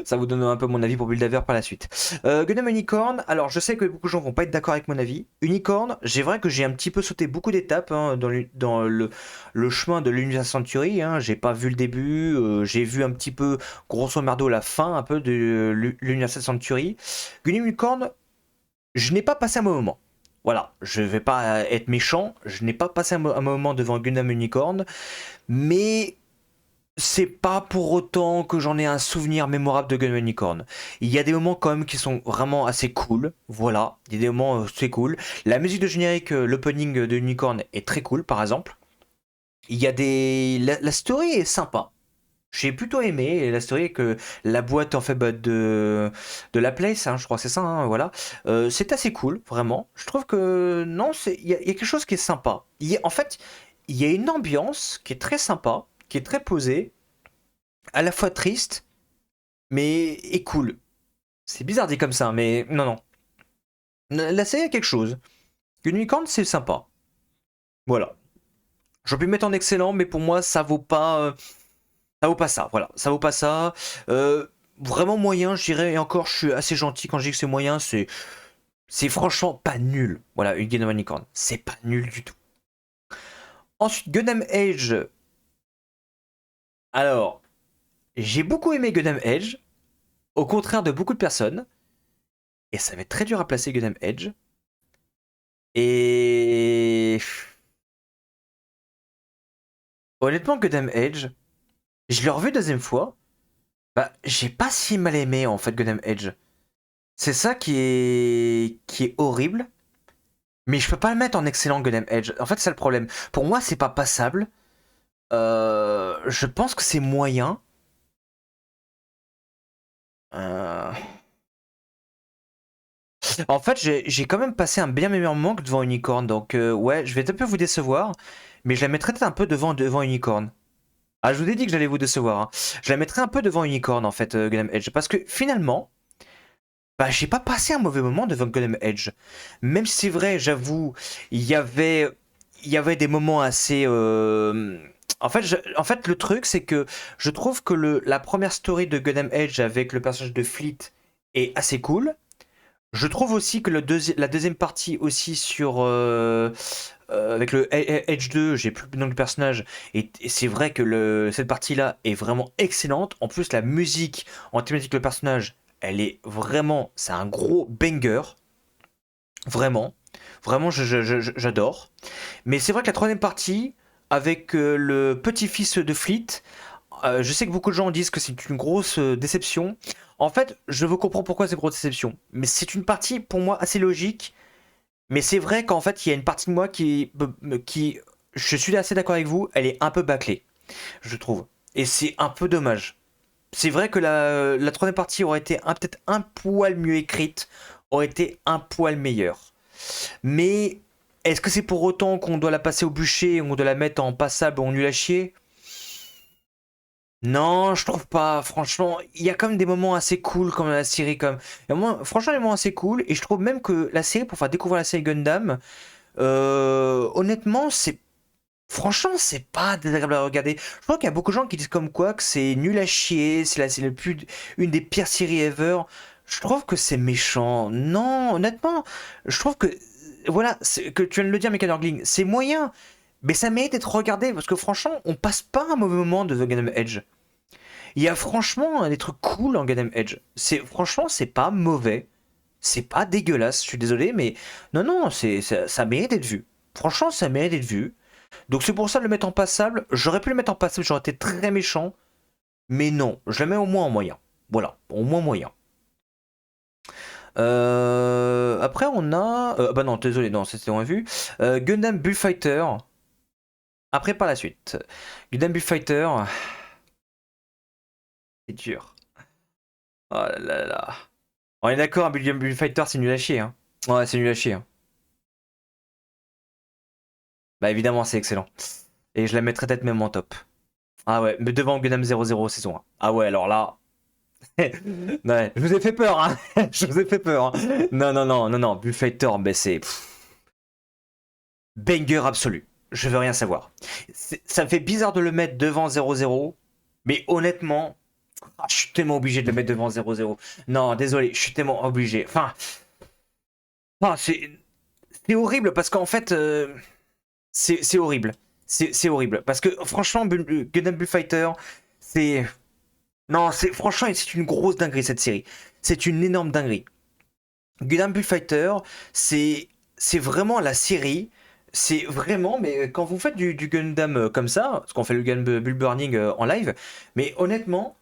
ça vous donne un peu mon avis pour Bull Diver par la suite. Gundam Unicorn, alors je sais que beaucoup de gens vont pas être d'accord avec mon avis. Unicorn, j'ai vrai que j'ai un petit peu sauté beaucoup d'étapes hein, dans le chemin de l'Universal Century. Hein. J'ai pas vu le début, j'ai vu un petit peu, grosso merdo, la fin un peu de l'Universal Century. Gundam Unicorn, je n'ai pas passé un mauvais moment. Voilà, je vais pas être méchant, je n'ai pas passé un moment devant Gundam Unicorn, mais c'est pas pour autant que j'en ai un souvenir mémorable de Gundam Unicorn. Il y a des moments quand même qui sont vraiment assez cool, voilà, il y a des moments c'est cool. La musique de générique, l'opening de Unicorn est très cool par exemple. Il y a des... la story est sympa. J'ai plutôt aimé la story que la boîte en fait de la place, hein, je crois que c'est ça, hein, voilà. C'est assez cool, vraiment. Je trouve que non, il y a quelque chose qui est sympa. En fait, il y a une ambiance qui est très sympa, qui est très posée, à la fois triste, mais et cool. C'est bizarre dit comme ça, mais non, non. La série a quelque chose. Unicorn, c'est sympa. Voilà. J'aurais pu mettre en excellent, mais pour moi, ça vaut pas ça, voilà, ça vaut pas ça. Vraiment moyen, je dirais, et encore, je suis assez gentil quand je dis que c'est moyen, c'est franchement pas nul. Voilà, une Gundam Unicorn, c'est pas nul du tout. Ensuite, Gundam Age. Alors, j'ai beaucoup aimé Gundam Age, au contraire de beaucoup de personnes, et ça va être très dur à placer Gundam Age. Et honnêtement, Gundam Age, je l'ai revu deuxième fois, bah, j'ai pas si mal aimé en fait Gundam Age. C'est ça qui est horrible. Mais je peux pas le mettre en excellent Gundam Edge. En fait, c'est le problème. Pour moi, c'est pas passable. Je pense que c'est moyen. Euh, En fait, j'ai quand même passé un bien meilleur moment que devant Unicorn. Donc, ouais, je vais un peu vous décevoir. Mais je la mettrai peut-être un peu devant Unicorn. Ah, je vous ai dit que j'allais vous décevoir. Hein. Je la mettrai un peu devant Unicorn, en fait, Gundam Edge. Parce que finalement, bah, j'ai pas passé un mauvais moment devant Gundam Edge. Même si c'est vrai, j'avoue, il y avait, il y avait des moments assez. En fait, le truc, c'est que je trouve que la première story de Gundam Edge avec le personnage de Fleet est assez cool. Je trouve aussi que la deuxième partie aussi sur avec le Edge 2, j'ai plus le nom du personnage, et c'est vrai que cette partie-là est vraiment excellente. En plus, la musique en thématique le personnage, elle est vraiment, c'est un gros banger, vraiment, vraiment, j'adore. Mais c'est vrai que la troisième partie, avec le petit-fils de Fleet, je sais que beaucoup de gens disent que c'est une grosse déception. En fait, je vous comprends pourquoi c'est une grosse déception. Mais c'est une partie, pour moi, assez logique. Mais c'est vrai qu'en fait, il y a une partie de moi qui, je suis assez d'accord avec vous, elle est un peu bâclée, je trouve. Et c'est un peu dommage. C'est vrai que la troisième partie aurait été peut-être un poil mieux écrite, aurait été un poil meilleure. Mais est-ce que c'est pour autant qu'on doit la passer au bûcher, on doit la mettre en passable ou en nul à chier? Non, je trouve pas. Franchement, il y a quand même des moments assez cool comme la série. Comme... franchement, des moments assez cool. Et je trouve même que la série, pour faire découvrir la série Gundam, honnêtement, franchement, c'est pas désagréable à regarder. Je crois qu'il y a beaucoup de gens qui disent comme quoi que c'est nul à chier, c'est une des pires séries ever. Je trouve que c'est méchant. Non, honnêtement, je trouve que voilà, que tu viens de le dire, Mecha Nurgling, c'est moyen, mais ça mérite d'être regardé parce que franchement, on passe pas un mauvais moment de The Gundam Edge. Il y a franchement des trucs cool en Gundam Edge. Franchement, c'est pas mauvais, c'est pas dégueulasse. Je suis désolé, mais non, non, ça mérite d'être vu. Franchement, ça mérite d'être vu. Donc c'est pour ça le mettre en passable. J'aurais pu le mettre en passable, j'aurais été très méchant. Mais non, je la mets au moins en moyen. Voilà, au moins moyen. Après, on a. Bah non, désolé, non, c'était on a vu. Gundam Bullfighter. Après, par la suite. Gundam Bullfighter. C'est dur. Oh là là là. On est d'accord, un Gundam Bullfighter, c'est nul à chier. Hein. Ouais, c'est nul à chier. Hein. Bah évidemment, c'est excellent. Et je la mettrais peut-être même en top. Ah ouais, mais devant Gundam 00 saison 1. Ah ouais, alors là. Ouais, je vous ai fait peur, hein. Je vous ai fait peur. Hein. Non, non, non, non, non. Bullfighter, mais c'est. Banger absolu. Je veux rien savoir. Ça me fait bizarre de le mettre devant 0-0, mais honnêtement, je suis tellement obligé de le mettre devant 0-0. Non, désolé, je suis tellement obligé. Enfin, c'est horrible parce qu'en fait, c'est horrible. C'est horrible. Parce que franchement, Gundam Bullfighter, c'est. Non, franchement, c'est une grosse dinguerie cette série. C'est une énorme dinguerie. Gundam Bullfighter, c'est vraiment la série. C'est vraiment, mais quand vous faites du Gundam comme ça, parce qu'on fait le Gundam Bull Burning en live, mais honnêtement,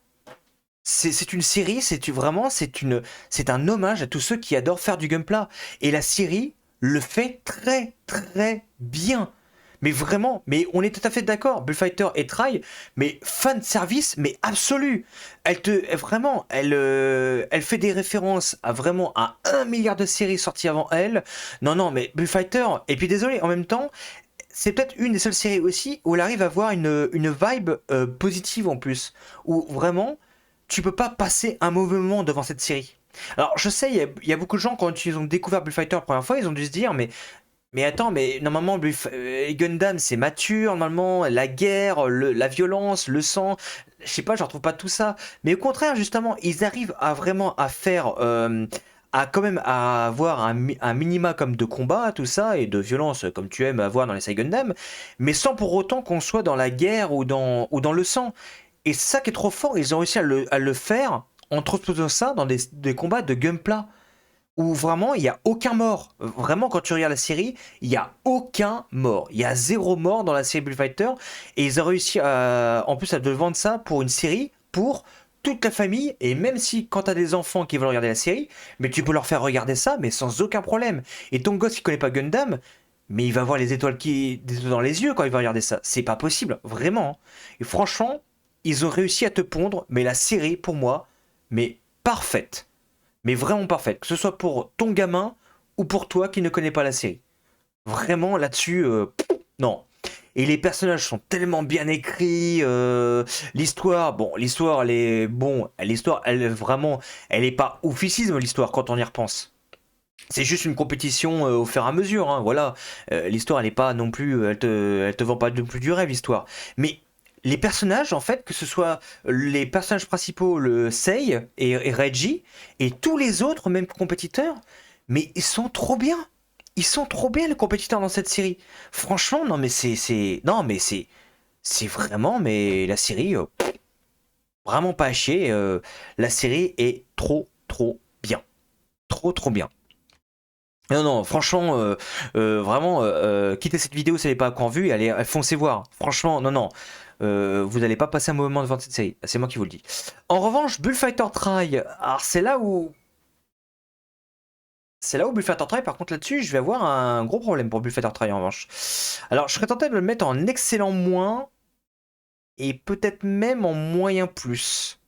c'est une série, c'est un hommage à tous ceux qui adorent faire du Gunpla. Et la série le fait très très bien. Mais vraiment, mais on est tout à fait d'accord. Bullfighter et Try, mais fan service, mais absolu. Vraiment, elle fait des références à vraiment à 1 milliard de séries sorties avant elle. Non, non, mais Bullfighter. Et puis désolé, en même temps, c'est peut-être une des seules séries aussi où elle arrive à avoir une vibe positive en plus. Où vraiment, tu peux pas passer un mauvais moment devant cette série. Alors, je sais, il y a beaucoup de gens, quand ils ont découvert Bullfighter la première fois, ils ont dû se dire, mais attends, mais normalement, Gundam, c'est mature, normalement, la guerre, la violence, le sang, je sais pas, je retrouve pas tout ça. Mais au contraire, justement, ils arrivent à vraiment à faire, à quand même à avoir un minima comme de combat, tout ça, et de violence, comme tu aimes avoir dans les séries Gundam, mais sans pour autant qu'on soit dans la guerre ou dans le sang. Et c'est ça qui est trop fort, ils ont réussi à le faire en transposant ça dans des combats de Gunpla où vraiment il n'y a aucun mort. Vraiment, quand tu regardes la série, il n'y a aucun mort. Il y a zéro mort dans la série Bullfighter. Et ils ont réussi en plus à te vendre ça pour une série pour toute la famille. Et même si quand tu as des enfants qui veulent regarder la série, mais tu peux leur faire regarder ça, mais sans aucun problème. Et ton gosse qui connaît pas Gundam, mais il va voir les étoiles des étoiles dans les yeux quand il va regarder ça. C'est pas possible, vraiment. Hein. Et franchement, ils ont réussi à te pondre, mais la série, pour moi, mais parfaite mais vraiment parfaite, que ce soit pour ton gamin ou pour toi qui ne connais pas la série. Vraiment là-dessus, non. Et les personnages sont tellement bien écrits. L'histoire, bon, l'histoire, elle est bon. L'histoire, elle est vraiment, elle est pas oufissime l'histoire quand on y repense. C'est juste une compétition au fur et à mesure, hein, voilà. L'histoire, elle est pas non plus, elle te vend pas non plus du rêve, l'histoire. Mais les personnages, en fait, que ce soit les personnages principaux, le Sei et Reggie, et tous les autres, même compétiteurs, mais ils sont trop bien. Ils sont trop bien les compétiteurs dans cette série. Franchement, non mais non mais c'est vraiment, mais la série, vraiment pas à chier. La série est trop trop bien, trop trop bien. Non, non, franchement, vraiment, quittez cette vidéo si vous n'avez pas encore vu et allez, foncez voir. Franchement, non, non, vous n'allez pas passer un mauvais moment devant cette série. C'est moi qui vous le dis. En revanche, Bullfighter Try, alors c'est là où Bullfighter Try, par contre, là-dessus, je vais avoir un gros problème pour Bullfighter Try en revanche. Alors, je serais tenté de le mettre en excellent moins et peut-être même en moyen plus.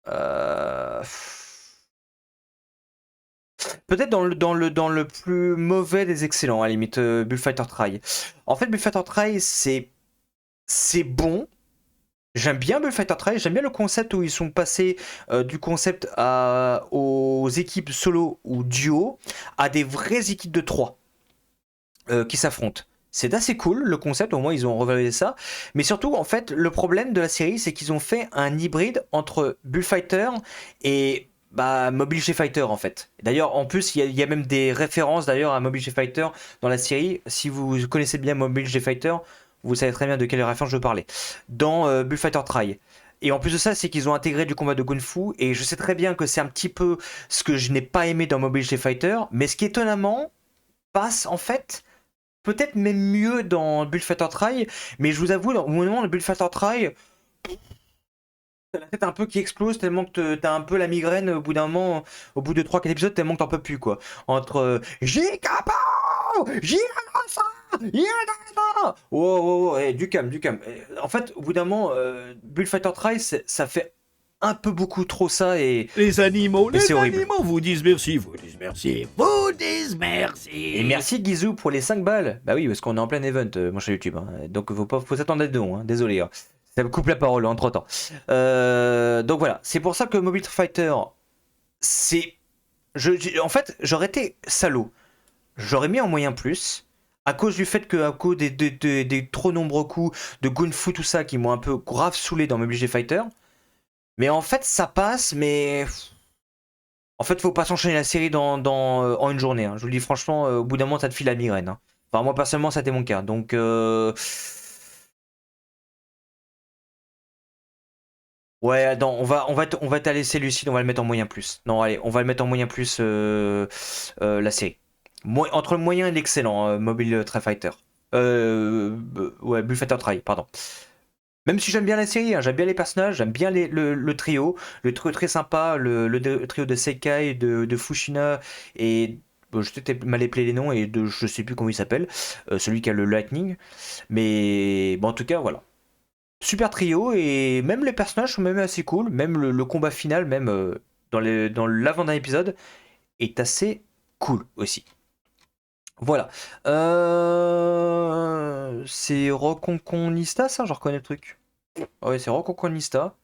Euh... Peut-être dans le plus mauvais des excellents, à la limite, Bullfighter Try. En fait, Bullfighter Try, c'est bon. J'aime bien Bullfighter Try, j'aime bien le concept où ils sont passés du concept aux équipes solo ou duo à des vraies équipes de 3 qui s'affrontent. C'est assez cool le concept, au moins ils ont revalorisé ça. Mais surtout, en fait, le problème de la série, c'est qu'ils ont fait un hybride entre Bullfighter et Mobile G Fighter en fait. D'ailleurs, en plus, il y a même des références d'ailleurs à Mobile G Fighter dans la série. Si vous connaissez bien Mobile G Fighter, vous savez très bien de quelle référence je veux parler. Dans Bullfighter Try. Et en plus de ça, c'est qu'ils ont intégré du combat de Kung Fu. Et je sais très bien que c'est un petit peu ce que je n'ai pas aimé dans Mobile G Fighter. Mais ce qui étonnamment passe en fait peut-être même mieux dans Bullfighter Try, mais je vous avoue, au moment de Bullfighter Try, t'as la tête un peu qui explose tellement que t'as un peu la migraine au bout d'un moment, au bout de 3-4 épisodes, tellement que t'en peux plus, quoi. Entre J-Capo, J-Rasa, J-Rasa. Oh, oh, oh, du calme, du calme. En fait, au bout d'un moment, Bullfighter Try, ça fait un peu beaucoup trop ça et Les animaux c'est horrible. vous disent merci, vous disent merci, vous disent merci. Et merci Guizou pour les 5 balles. Bah oui, parce qu'on est en plein event, mon cher YouTube. Hein. Donc faut s'attendre à des dons, hein. Désolé. Hein. Ça me coupe la parole entre temps. Donc voilà, c'est pour ça que Mobile Fighter, c'est. En fait, j'aurais été salaud. J'aurais mis en moyen plus. À cause du fait que, à cause des trop nombreux coups de Gunfu, tout ça, qui m'ont un peu grave saoulé dans Mobile Fighter. Mais en fait, ça passe, mais. En fait, faut pas s'enchaîner la série en une journée. Hein. Je vous le dis franchement, au bout d'un moment, ça te file la migraine. Hein. Enfin, moi, personnellement, ça a été mon cas. Donc. Ouais, non, on va te laisser lucide, on va le mettre en moyen plus. Non, allez, on va le mettre en moyen plus la série. Entre le moyen et l'excellent, Mobile Train Fighter. Ouais, Bullfighter Try, pardon. Même si j'aime bien la série, hein, j'aime bien les personnages, j'aime bien le trio. Le trio très sympa, le trio de Seikai, de Fushina et. Bon, je t'ai mal appelé les noms et je sais plus comment il s'appelle, celui qui a le Lightning. Mais bon, en tout cas, voilà. Super trio et même les personnages sont même assez cool. Même le combat final, même dans l'avant-dernier épisode, est assez cool aussi. Voilà. C'est Roconconista, ça, je reconnais le truc. Ah ouais, c'est Roconconista.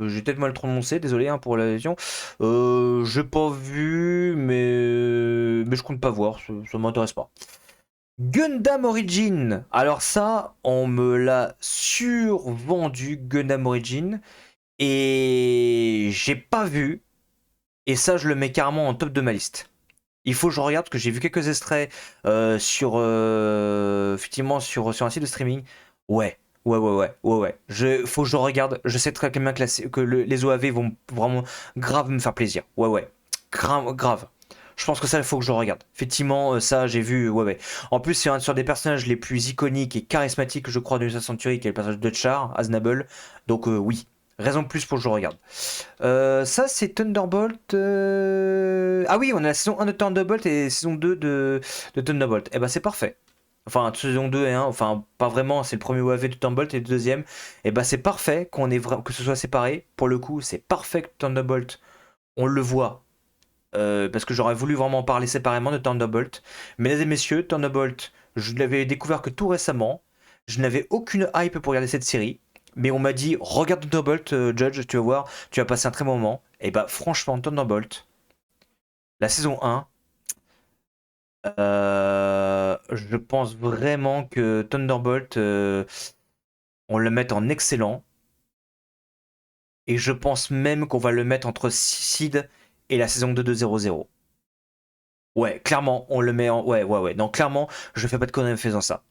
J'ai peut-être mal prononcé, désolé hein, pour la lésion. J'ai pas vu, mais je compte pas voir, ça m'intéresse pas. Gundam Origin. Alors ça, on me l'a survendu, Gundam Origin. Et j'ai pas vu. Et ça, je le mets carrément en top de ma liste. Il faut que je regarde, parce que j'ai vu quelques extraits effectivement, sur un site de streaming. Ouais. Ouais. Faut que je regarde. Je sais très bien que les OAV vont vraiment grave me faire plaisir. Ouais. Grave. Je pense que ça, il faut que je regarde. Effectivement, ça, j'ai vu. Ouais. En plus, c'est un sur des personnages les plus iconiques et charismatiques, je crois, de Usa Century, qui est le personnage de Char, Aznable. Donc, oui. Raison de plus pour que je regarde. Ça, c'est Thunderbolt. Ah oui, on a la saison 1 de Thunderbolt et saison 2 de Thunderbolt. Eh ben, c'est parfait. Enfin, saison 2 et 1, enfin, pas vraiment, c'est le premier OAV de Thunderbolt et le deuxième. Eh ben, c'est parfait que ce soit séparé. Pour le coup, c'est parfait que Thunderbolt, on le voit. Parce que j'aurais voulu vraiment parler séparément de Thunderbolt. Mesdames et messieurs, Thunderbolt, je l'avais découvert que tout récemment. Je n'avais aucune hype pour regarder cette série. Mais on m'a dit, regarde Thunderbolt, Judge, tu vas voir, tu vas passer un très bon moment. Et bah, franchement, Thunderbolt, la saison 1, je pense vraiment que Thunderbolt, on le met en excellent. Et je pense même qu'on va le mettre entre Seed et la saison 2 de 00. Ouais, clairement, on le met en. Ouais. Non, clairement, je fais pas de conneries en faisant ça.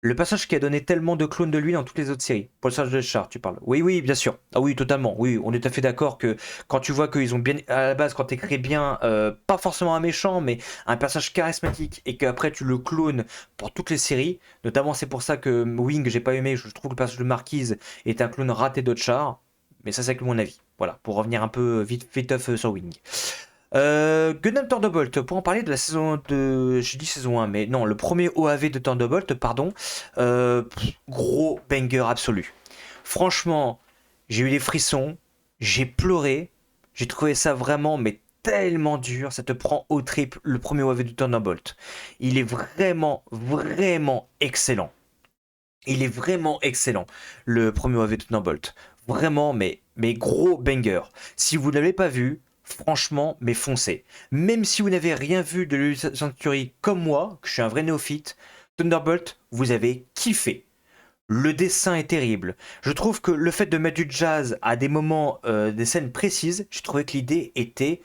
Le passage qui a donné tellement de clones de lui dans toutes les autres séries. Pour le personnage de Char, tu parles. Oui, bien sûr. Ah oui, totalement. Oui, on est tout à fait d'accord que quand tu vois qu'ils ont bien. À la base, quand tu écris bien, pas forcément un méchant, mais un personnage charismatique, et qu'après tu le clones pour toutes les séries, notamment c'est pour ça que Wing, j'ai pas aimé, je trouve que le personnage de Marquise est un clone raté de Char. Mais ça, c'est que mon avis. Voilà, pour revenir un peu vite sur Wing. Gundam Thunderbolt, pour en parler de la saison de. J'ai dit saison 1, mais non, le premier OAV de Thunderbolt, pardon. Gros banger absolu. Franchement, j'ai eu des frissons, j'ai pleuré, j'ai trouvé ça vraiment, mais tellement dur. Ça te prend au trip le premier OAV de Thunderbolt. Il est vraiment excellent. Il est vraiment excellent, le premier OAV de Thunderbolt. Vraiment, mais gros banger. Si vous ne l'avez pas vu, franchement, mais foncez. Même si vous n'avez rien vu de l'Ulysse Century comme moi, que je suis un vrai néophyte, Thunderbolt, vous avez kiffé. Le dessin est terrible. Je trouve que le fait de mettre du jazz à des moments, des scènes précises, j'ai trouvé que l'idée était,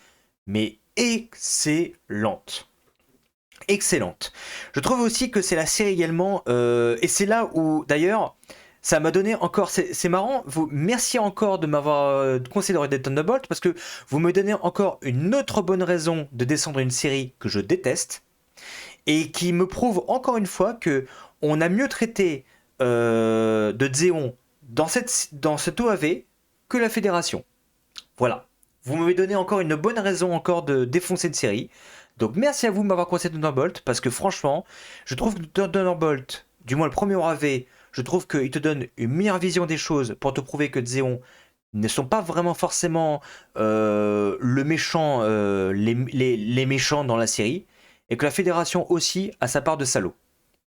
mais excellente. Excellente. Je trouve aussi que c'est la série également, et c'est là où, d'ailleurs, ça m'a donné encore, c'est marrant, merci encore de m'avoir conseillé de regarder Thunderbolt, parce que vous me donnez encore une autre bonne raison de descendre une série que je déteste, et qui me prouve encore une fois que on a mieux traité de Zéon dans cette OAV que la Fédération. Voilà. Vous m'avez donné encore une bonne raison encore de défoncer une série. Donc merci à vous de m'avoir conseillé Thunderbolt, parce que franchement, je trouve que Thunderbolt, du moins le premier OAV, je trouve qu'il te donne une meilleure vision des choses pour te prouver que Zéon ne sont pas vraiment forcément le méchant, les méchants dans la série, et que la Fédération aussi a sa part de salaud.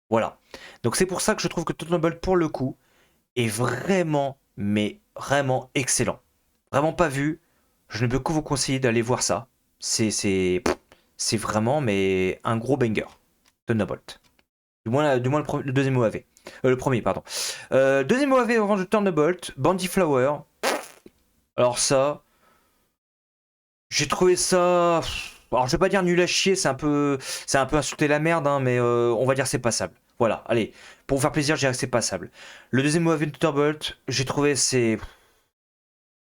Voilà. Donc c'est pour ça que je trouve que Thunderbolt, pour le coup, est vraiment, mais vraiment excellent. Vraiment pas vu. Je ne peux que vous conseiller d'aller voir ça. C'est vraiment, mais un gros banger. Thunderbolt. Du moins le deuxième OAV. Le premier, pardon. Deuxième OAV en revanche de Thunderbolt, Bandy Flower. Alors ça, j'ai trouvé ça. Alors je vais pas dire nul à chier, c'est un peu insulter la merde, hein, mais on va dire c'est passable. Voilà, allez, pour vous faire plaisir, je dirais que c'est passable. Le deuxième OAV de Thunderbolt, j'ai trouvé c'est.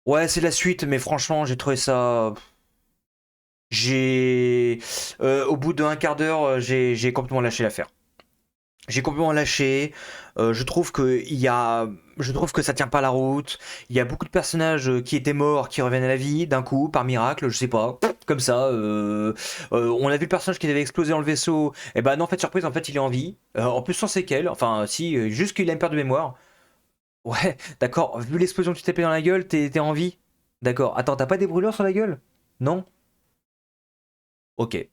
Ouais, c'est la suite, mais franchement, j'ai trouvé ça. Au bout d'un quart d'heure, j'ai complètement lâché l'affaire. J'ai complètement lâché. Je trouve que ça tient pas la route. Il y a beaucoup de personnages qui étaient morts qui reviennent à la vie d'un coup, par miracle, je sais pas. Comme ça. On a vu le personnage qui avait explosé dans le vaisseau. Et ben non, en fait, surprise, en fait, il est en vie. En plus, sans séquelles. Enfin, si, juste qu'il a une perte de mémoire. Ouais, d'accord. Vu l'explosion que tu t'es pris dans la gueule, t'es en vie. D'accord. Attends, t'as pas des brûlures sur la gueule? Non? Ok.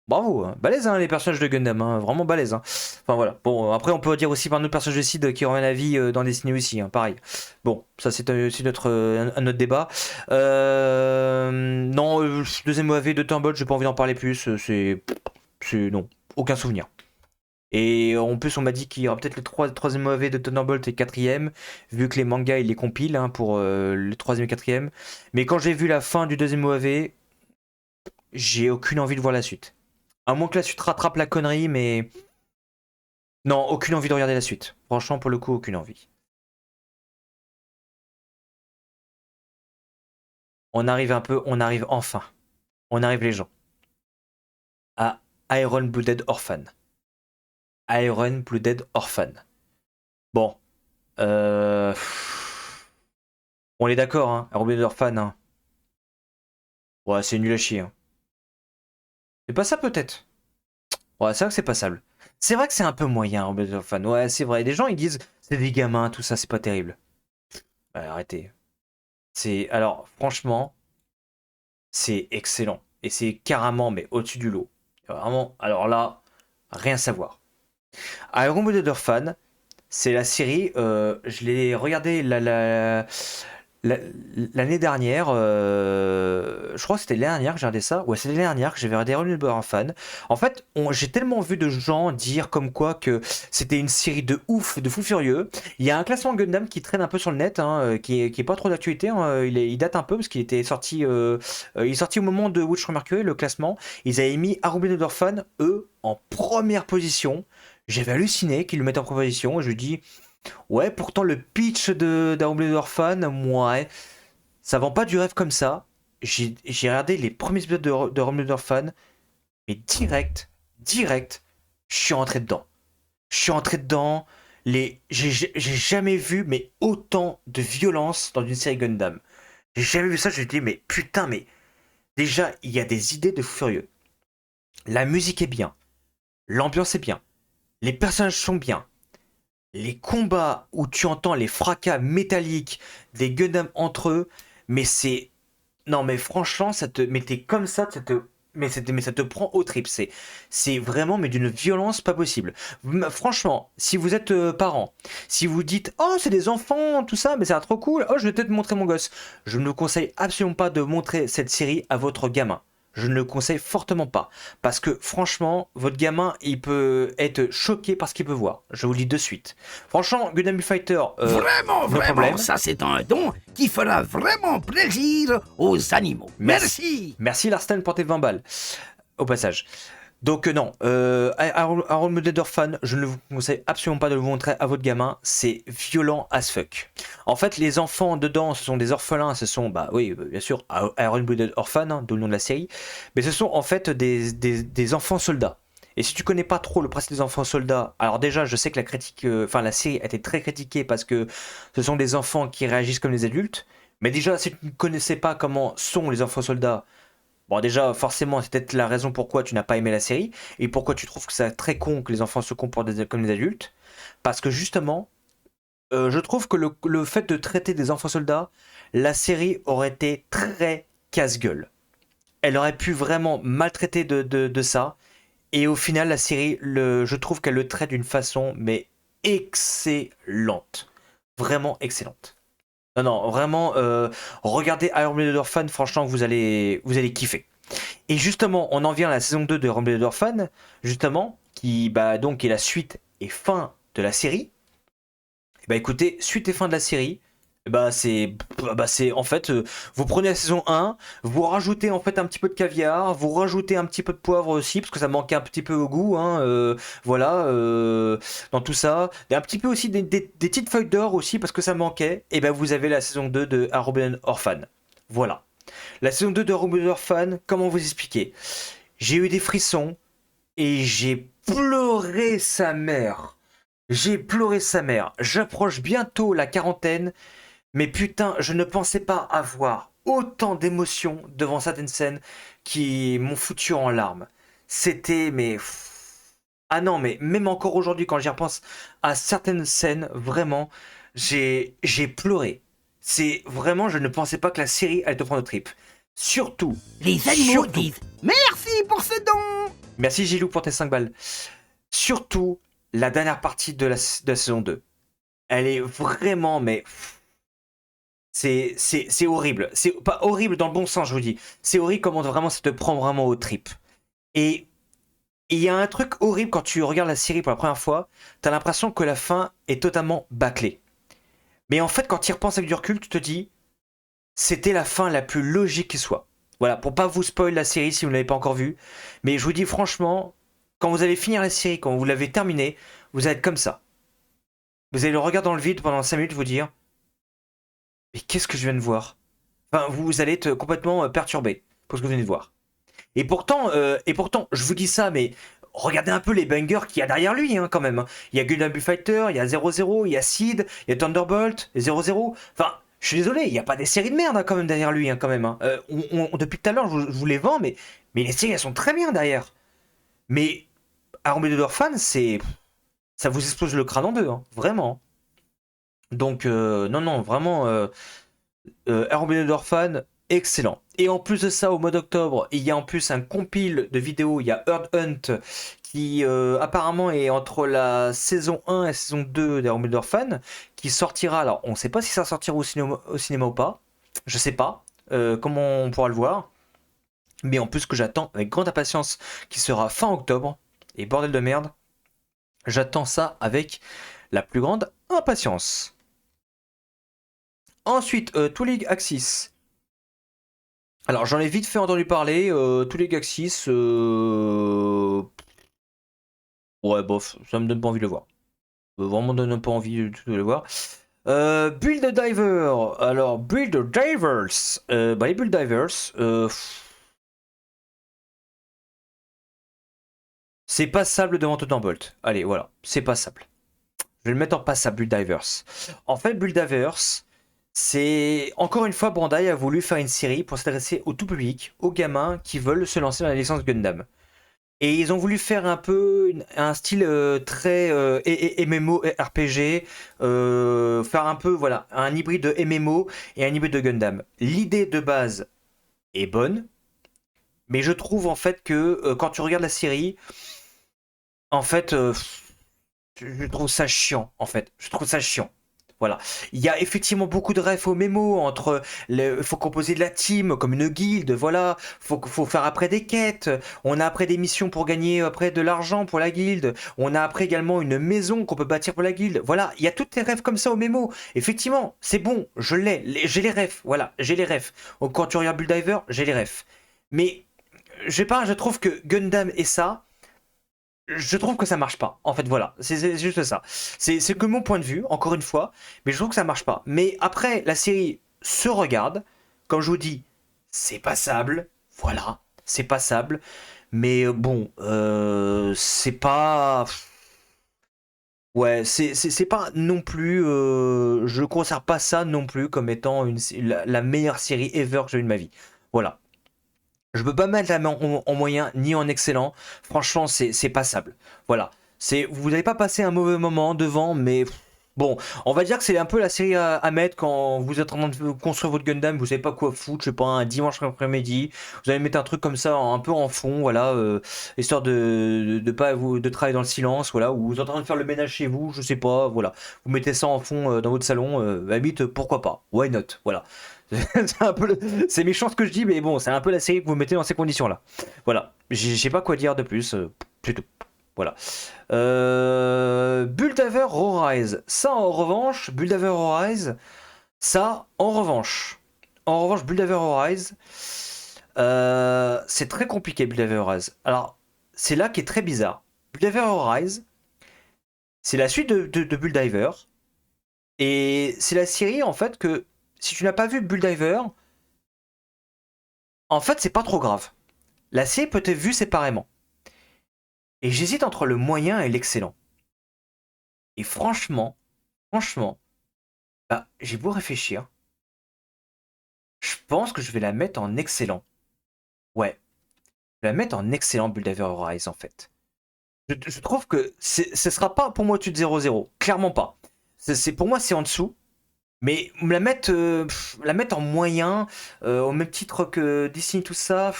Bravo, hein. Balèze hein, les personnages de Gundam, hein, vraiment balèze. Hein. Enfin voilà. Bon, après on peut dire aussi par notre personnage de Sid qui revient à la vie dans Destiny aussi, hein, pareil. Bon, ça c'est aussi un autre débat. Non, deuxième OAV de Thunderbolt, j'ai pas envie d'en parler plus. Non, aucun souvenir. Et en plus on m'a dit qu'il y aura peut-être le troisième OAV de Thunderbolt et quatrième, vu que les mangas ils les compilent hein, pour le troisième et quatrième. Mais quand j'ai vu la fin du deuxième OAV, j'ai aucune envie de voir la suite. À moins que la suite rattrape la connerie, mais. Non, aucune envie de regarder la suite. Franchement, pour le coup, aucune envie. On arrive enfin. On arrive les gens. À Iron Blooded Orphan. Iron Blooded Orphan. Bon. Euh... On est d'accord, hein. Iron Blooded Orphan, hein. Ouais, c'est nul à chier. Hein. C'est pas ça peut-être. Ouais, c'est vrai que c'est passable. C'est vrai que c'est un peu moyen, Iron Blooded Orphan. Ouais, c'est vrai. Les gens, ils disent, c'est des gamins, tout ça, c'est pas terrible. Ouais, arrêtez. Alors franchement, c'est excellent et c'est carrément mais au-dessus du lot. Vraiment, alors là, rien à savoir. Iron Blooded Orphan, c'est la série. Je l'ai regardé la- l'année dernière. Je crois que c'était l'année dernière que j'ai regardé ça. Ouais, c'était l'année dernière que j'avais regardé Iron Blooded Orphan. En fait, j'ai tellement vu de gens dire comme quoi que c'était une série de ouf, de fou furieux. Il y a un classement Gundam qui traîne un peu sur le net, hein, qui est pas trop d'actualité. Hein, il date un peu parce qu'il était sorti, il est sorti au moment de Witch from Mercury, le classement. Ils avaient mis Iron Blooded Orphan, eux, en première position. J'avais halluciné qu'ils le mettent en première position. Et je lui dis, ouais, pourtant le pitch de d'Iron Blooded Orphan, ouais, ça vend pas du rêve comme ça. J'ai regardé les premiers épisodes de Iron Blooded Orphan, mais direct, je suis rentré dedans. Je suis entré dedans. J'ai jamais vu mais autant de violence dans une série Gundam. J'ai jamais vu ça. Je me dis mais putain mais déjà il y a des idées de fou furieux. La musique est bien, l'ambiance est bien, les personnages sont bien. Les combats où tu entends les fracas métalliques des Gundam entre eux, mais c'est non mais franchement mais t'es comme ça te mais ça te prend aux tripes. C'est vraiment mais d'une violence pas possible. Franchement, si vous êtes parent, si vous dites oh c'est des enfants tout ça, mais ça a trop cool, oh je vais peut-être montrer mon gosse. Je ne vous conseille absolument pas de montrer cette série à votre gamin. Je ne le conseille fortement pas. Parce que franchement, votre gamin, il peut être choqué par ce qu'il peut voir. Je vous le dis de suite. Franchement, Gundam Fighter, Vraiment, no problème. ça c'est un don qui fera vraiment plaisir aux animaux. Merci. Merci Larsten pour tes 20 balles. Au passage. Donc non, Iron Blooded Orphan, je ne vous conseille absolument pas de le montrer à votre gamin, c'est violent as fuck. En fait, les enfants dedans, ce sont des orphelins, ce sont, bah oui, bien sûr, Iron Blooded Orphan, hein, d'où le nom de la série, mais ce sont en fait des enfants soldats. Et si tu connais pas trop le principe des enfants soldats, alors déjà, je sais que la série a été très critiquée parce que ce sont des enfants qui réagissent comme des adultes. Mais déjà, si tu ne connaissais pas comment sont les enfants soldats, bon, déjà, forcément, c'est peut-être la raison pourquoi tu n'as pas aimé la série et pourquoi tu trouves que c'est très con que les enfants se comportent comme des adultes. Parce que justement, je trouve que le fait de traiter des enfants soldats, la série aurait été très casse-gueule. Elle aurait pu vraiment maltraiter de ça. Et au final, la série, je trouve qu'elle le traite d'une façon, mais excellente. Vraiment excellente. Non, non, vraiment, regardez Iron Blooded Orphan, franchement, vous allez kiffer. Et justement, on en vient à la saison 2 de Iron Blooded Orphan, justement, qui bah, donc est la suite et fin de la série. Et bah écoutez, suite et fin de la série, c'est en fait, vous prenez la saison 1, vous rajoutez en fait un petit peu de caviar, vous rajoutez un petit peu de poivre aussi, parce que ça manquait un petit peu au goût, hein, voilà, dans tout ça. Et un petit peu aussi des petites feuilles d'or aussi, parce que ça manquait. Et ben vous avez la saison 2 de Arroben Orphan. Voilà. La saison 2 de Arroben Orphan, comment vous expliquer? J'ai eu des frissons, et j'ai pleuré sa mère. J'ai pleuré sa mère. J'approche bientôt la quarantaine. Mais putain, je ne pensais pas avoir autant d'émotions devant certaines scènes qui m'ont foutu en larmes. C'était, mais... Ah non, mais même encore aujourd'hui, quand j'y repense à certaines scènes, vraiment, j'ai pleuré. C'est vraiment, je ne pensais pas que la série allait te prendre au trip. Surtout, Les animaux surtout, disent merci pour ce don. merci Gilou pour tes 5 balles. Surtout, la dernière partie de la saison 2. Elle est vraiment, mais c'est horrible. C'est pas horrible dans le bon sens, je vous dis. C'est horrible comment vraiment ça te prend vraiment au trip. Et il y a un truc horrible quand tu regardes la série pour la première fois. T'as l'impression que la fin est totalement bâclée. Mais en fait, quand tu y repenses avec du recul, tu te dis, c'était la fin la plus logique qui soit. Voilà, pour pas vous spoil la série si vous ne l'avez pas encore vue. Mais je vous dis franchement, quand vous allez finir la série, quand vous l'avez terminée, vous allez être comme ça. Vous allez le regarder dans le vide pendant 5 minutes, vous dire, mais qu'est-ce que je viens de voir? Enfin, vous allez être complètement perturbé pour ce que vous venez de voir. Et pourtant, je vous dis ça, mais regardez un peu les bangers qu'il y a derrière lui, hein, quand même. Il y a Gundam Bullfighter, il y a 00, il y a Seed, il y a Thunderbolt, et 00. Enfin, je suis désolé, il n'y a pas des séries de merde, hein, quand même, derrière lui, hein, quand même. Hein. Depuis tout à l'heure, je vous les vends, mais les séries, elles sont très bien derrière. Mais Armée de Orphan, ça vous explose le crâne en deux, hein, vraiment. Donc, non, non, vraiment, Armée de Orphan, excellent. Et en plus de ça, au mois d'octobre, il y a en plus un compile de vidéos, il y a Earth Hunt, qui apparemment est entre la saison 1 et la saison 2 d'Armée d'Orphan, qui sortira, alors on ne sait pas si ça sortira au cinéma ou pas, je sais pas, comment on pourra le voir, mais en plus que j'attends avec grande impatience, qui sera fin octobre, et bordel de merde, j'attends ça avec la plus grande impatience. Ensuite, Two League Axis. Alors j'en ai vite fait entendu parler, Two League Axis, ouais bof, ça me donne pas envie de le voir. Vraiment donne pas envie de le voir. Build a Diver. Alors Build a Divers. Les Build Divers, c'est passable devant Thunderbolt. Allez voilà, c'est passable. Je vais le mettre en passable Build Divers. En fait Build Divers, c'est encore une fois Bandai a voulu faire une série pour s'adresser au tout public, aux gamins qui veulent se lancer dans la licence Gundam. Et ils ont voulu faire un peu un style très MMO RPG, faire un peu voilà un hybride de MMO et un hybride de Gundam. L'idée de base est bonne, mais je trouve en fait que quand tu regardes la série, en fait, je trouve ça chiant. En fait, je trouve ça chiant. Voilà. Il y a effectivement beaucoup de refs au mémo entre il faut composer de la team comme une guilde, voilà. Faut faire après des quêtes. On a après des missions pour gagner après de l'argent pour la guilde. On a après également une maison qu'on peut bâtir pour la guilde. Voilà. Il y a toutes les refs comme ça au mémo. Effectivement, c'est bon. J'ai les refs. Voilà. J'ai les refs. Donc, quand tu regardes Bulldiver, j'ai les refs. Mais, je sais pas, je trouve que Gundam et ça, je trouve que ça marche pas. En fait, voilà, c'est juste ça. C'est que mon point de vue, encore une fois, mais je trouve que ça marche pas. Mais après, la série se regarde. Comme je vous dis, c'est passable. Voilà, c'est passable. Mais bon, c'est pas. Ouais, c'est pas non plus. Je considère pas ça non plus comme étant la meilleure série ever que j'ai eu de ma vie. Voilà. Je peux pas mettre la main en moyen ni en excellent. Franchement, c'est passable. Voilà. Vous n'avez pas passé un mauvais moment devant, mais bon, on va dire que c'est un peu la série à mettre quand vous êtes en train de construire votre Gundam, vous savez pas quoi foutre, je sais pas, un dimanche après-midi, vous allez mettre un truc comme ça un peu en fond, voilà, histoire de pas de travailler dans le silence, voilà, ou vous êtes en train de faire le ménage chez vous, je sais pas, voilà, vous mettez ça en fond dans votre salon, à la limite, pourquoi pas, why not, voilà. C'est un peu c'est méchant ce que je dis, mais bon, c'est un peu la série que vous mettez dans ces conditions-là. Voilà, je sais pas quoi dire de plus, plutôt. Voilà. Bulldiver Rise. Ça, en revanche, Bulldiver Rise, ça, en revanche, Bulldiver Rise, c'est très compliqué, Bulldiver Rise. Alors, c'est là qui est très bizarre. Bulldiver Rise, c'est la suite de Bulldiver. Et c'est la série, en fait, que si tu n'as pas vu Bulldiver, en fait, c'est pas trop grave. La série peut être vue séparément. Et j'hésite entre le moyen et l'excellent. Et franchement, bah, j'ai beau réfléchir, je pense que je vais la mettre en excellent. Ouais, je vais la mettre en excellent Bulldiver Rise en fait. Je trouve que ce sera pas pour moi au-dessus de 0-0, clairement pas. Pour moi c'est en dessous, mais la mettre en moyen, au même titre que Disney tout ça,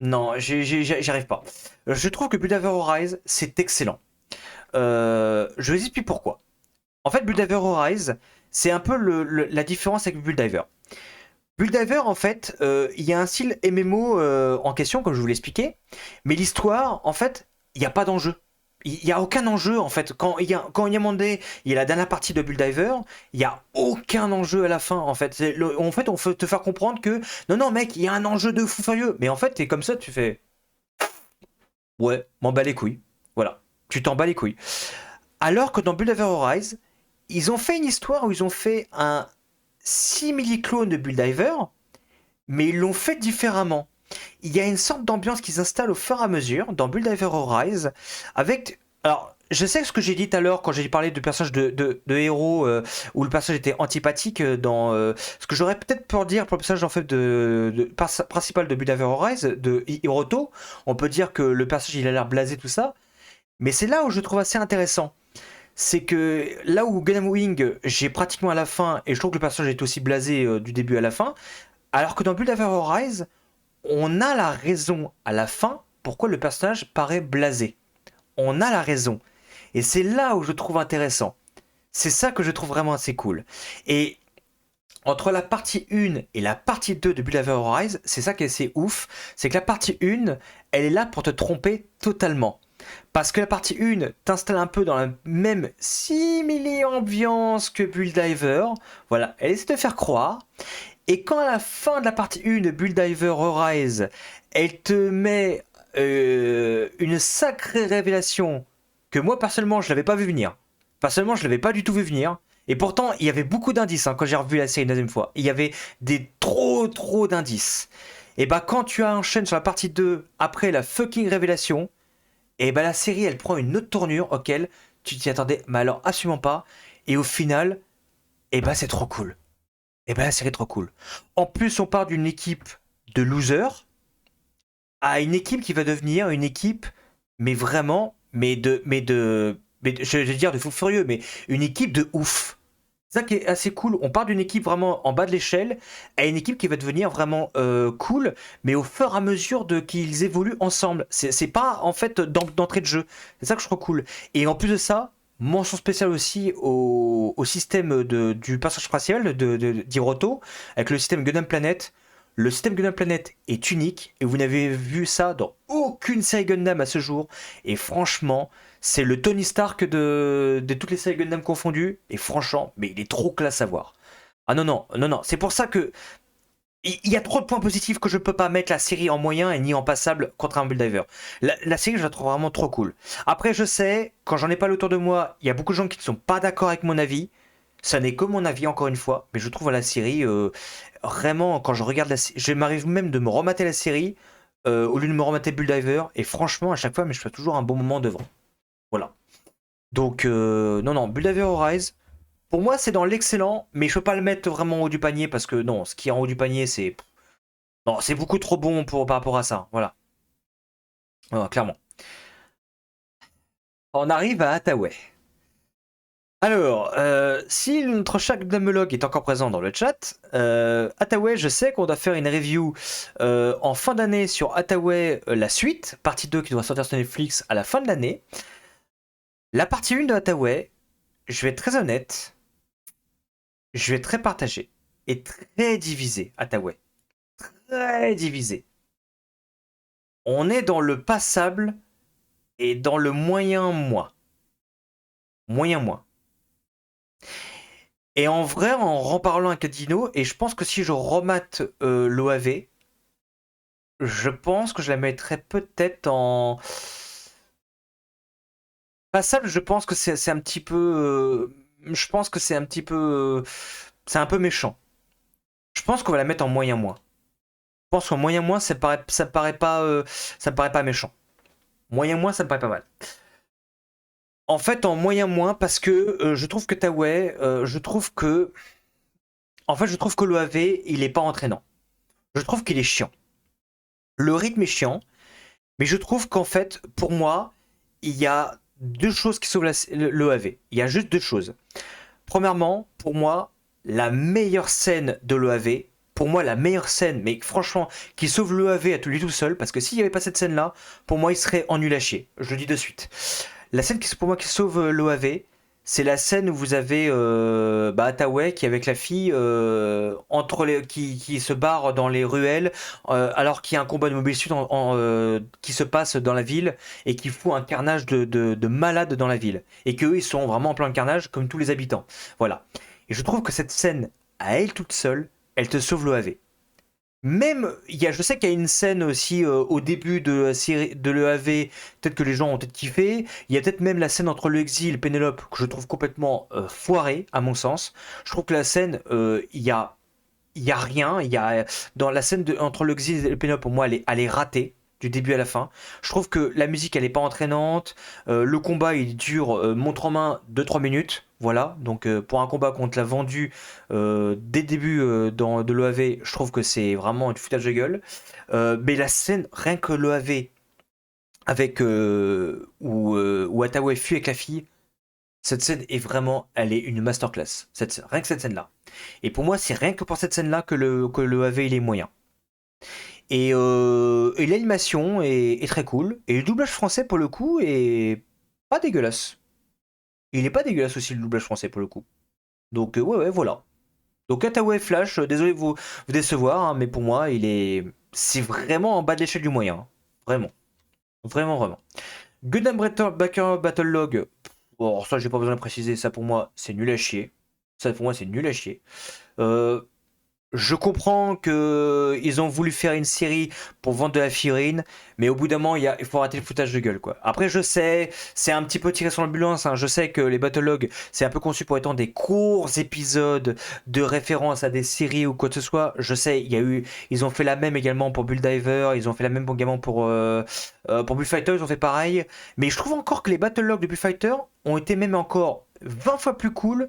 non, j'y arrive pas. Je trouve que Bulldiver Rise c'est excellent. Je vous explique pourquoi. En fait, Bulldiver Rise, c'est un peu la différence avec Bulldiver. Bulldiver, en fait, il y a un style MMO en question, comme je vous l'expliquais, mais l'histoire, en fait, il n'y a pas d'enjeu. Il n'y a aucun enjeu, en fait. Quand il y a demandé, il y a la dernière partie de Bulldiver, il n'y a aucun enjeu à la fin, en fait. En fait, on veut te faire comprendre que, non, non, mec, il y a un enjeu de fou furieux. Mais en fait, t'es comme ça, tu fais, ouais, m'en bats les couilles. Voilà, tu t'en bats les couilles. Alors que dans Bulldiver Rise, ils ont fait une histoire où ils ont fait un simili-clone de Bulldiver, mais ils l'ont fait différemment. Il y a une sorte d'ambiance qui s'installe au fur et à mesure dans Bulldiver Rise, avec... Alors, je sais ce que j'ai dit tout à l'heure quand j'ai parlé du personnage de héros, où le personnage était antipathique dans... ce que j'aurais peut-être pu dire pour le personnage en fait, principal de Bulldiver Rise, de Hiroto. On peut dire que le personnage il a l'air blasé, tout ça. Mais c'est là où je trouve assez intéressant. C'est que là où Gundam Wing, j'ai pratiquement à la fin, et je trouve que le personnage est aussi blasé du début à la fin, alors que dans Bulldiver Rise, on a la raison à la fin pourquoi le personnage paraît blasé. On a la raison. Et c'est là où je trouve intéressant. C'est ça que je trouve vraiment assez cool. Et entre la partie 1 et la partie 2 de Bulldiver Rise, c'est ça qui est assez ouf, c'est que la partie 1, elle est là pour te tromper totalement. Parce que la partie 1 t'installe un peu dans la même simili-ambiance que Bulldiver. Voilà, elle essaie de te faire croire. Et quand à la fin de la partie 1 de Bulldiver Rise, elle te met une sacrée révélation que moi personnellement je l'avais pas vu venir. Personnellement je l'avais pas du tout vu venir. Et pourtant il y avait beaucoup d'indices quand j'ai revu la série une deuxième fois. Il y avait des trop d'indices. Et bah quand tu enchaînes sur la partie 2 après la fucking révélation, et bah la série elle prend une autre tournure auquel tu t'y attendais mais alors absolument pas. Et au final, et bah c'est trop cool. Et ben la série est trop cool. En plus, on part d'une équipe de losers à une équipe qui va devenir une équipe, mais vraiment, je vais dire de fou furieux, mais une équipe de ouf. C'est ça qui est assez cool. On part d'une équipe vraiment en bas de l'échelle à une équipe qui va devenir vraiment cool, mais au fur et à mesure qu'ils évoluent ensemble. C'est pas en fait d'entrée de jeu. C'est ça que je trouve cool. Et en plus de ça, mention spéciale aussi au système du passage principal d'Hiroto, avec le système Gundam Planet. Le système Gundam Planet est unique et vous n'avez vu ça dans aucune série Gundam à ce jour. Et franchement, c'est le Tony Stark de toutes les séries Gundam confondues. Et franchement, mais il est trop classe à voir. Ah non, non, non, non. C'est pour ça que il y a trop de points positifs que je peux pas mettre la série en moyen et ni en passable contre un Bulldiver. La série, je la trouve vraiment trop cool. Après, je sais, quand j'en ai pas autour de moi, il y a beaucoup de gens qui ne sont pas d'accord avec mon avis. Ça n'est que mon avis, encore une fois. Mais je trouve la série, vraiment, quand je regarde la série, je m'arrive même de me remater la série. au lieu de me remater Bulldiver. Et franchement, à chaque fois, mais je fais toujours un bon moment devant. Voilà. Donc, non, non, Bulldiver Rise, pour moi, c'est dans l'excellent, mais je peux pas le mettre vraiment en haut du panier parce que non, ce qui est en haut du panier, c'est. Non, c'est beaucoup trop bon par rapport à ça. Voilà. Clairement. On arrive à Hathaway. Alors, si notre cher Gnomologue est encore présent dans le chat, Hathaway, je sais qu'on doit faire une review en fin d'année sur Hathaway, la suite, partie 2 qui doit sortir sur Netflix à la fin de l'année. La partie 1 de Hathaway, je vais être très honnête, je vais être très partagé et très divisé, Hathaway. Très divisé. On est dans le passable et dans le moyen moi. Moyen moi. Et en vrai, en reparlant avec Dino, et je pense que si je remate l'OAV, je pense que je la mettrais peut-être en. Passable, je pense que c'est un petit peu. Je pense que c'est un petit peu. C'est un peu méchant. Je pense qu'on va la mettre en moyen moins. Je pense qu'en moyen moins, ça me paraît pas méchant. Moyen moins, ça me paraît pas mal. En fait, en moyen moins, parce que je trouve que Hathaway, je trouve que. En fait, je trouve que l'OAV, il est pas entraînant. Je trouve qu'il est chiant. Le rythme est chiant, mais je trouve qu'en fait, pour moi, il y a deux choses qui sauvent l'OAV. Il y a juste deux choses. Premièrement, pour moi, la meilleure scène de l'OAV, pour moi, la meilleure scène, mais franchement, qui sauve l'OAV à lui tout seul, parce que s'il n'y avait pas cette scène-là, pour moi, il serait en nul à chier. Je le dis de suite. La scène qui, pour moi, qui sauve l'OAV, c'est la scène où vous avez Hathaway qui est avec la fille qui se barre dans les ruelles alors qu'il y a un combat de Mobile Suit qui se passe dans la ville et qui fout un carnage de malades dans la ville. Et qu'eux, ils sont vraiment en plein carnage comme tous les habitants. Voilà. Et je trouve que cette scène, à elle toute seule, elle te sauve l'OAV. Même, je sais qu'il y a une scène aussi au début de la série de l'EAV, peut-être que les gens ont peut-être kiffé. Il y a peut-être même la scène entre l'exil et Pénélope que je trouve complètement foirée, à mon sens. Je trouve que la scène, il y a rien. Dans la scène entre l'exil et Pénélope, pour moi, elle est ratée. Du début à la fin. Je trouve que la musique elle est pas entraînante. Le combat il dure montre en main 2-3 minutes. Voilà. Donc pour un combat qu'on te l'a vendu dès le début de l'OAV, je trouve que c'est vraiment une foutage de gueule. Mais la scène, rien que l'OAV avec où Hathaway fuit avec la fille, cette scène est vraiment, elle est une masterclass. Rien que cette scène-là. Et pour moi, c'est rien que pour cette scène-là que le AV il est moyen. Et l'animation est très cool. Et le doublage français, pour le coup, est pas dégueulasse. Il est pas dégueulasse aussi, le doublage français, pour le coup. Donc, ouais, voilà. Donc, Hathaway Flash, désolé de vous décevoir, hein, mais pour moi, c'est vraiment en bas de l'échelle du moyen. Hein. Vraiment. Vraiment, vraiment. Gundam Backer Battle Log. Bon, ça, j'ai pas besoin de préciser. Ça, pour moi, c'est nul à chier. Ça, pour moi, c'est nul à chier. Je comprends que ils ont voulu faire une série pour vendre de la figurine, mais au bout d'un moment, il faut arrêter le foutage de gueule, quoi. Après, je sais, c'est un petit peu tiré sur l'ambulance, hein. Je sais que les Battlelogs, c'est un peu conçu pour être des courts épisodes de référence à des séries ou quoi que ce soit. Je sais, ils ont fait la même également pour Bulldiver, ils ont fait la même également pour Bullfighter, ils ont fait pareil. Mais je trouve encore que les Battlelogs de Bullfighter ont été même encore 20 fois plus cool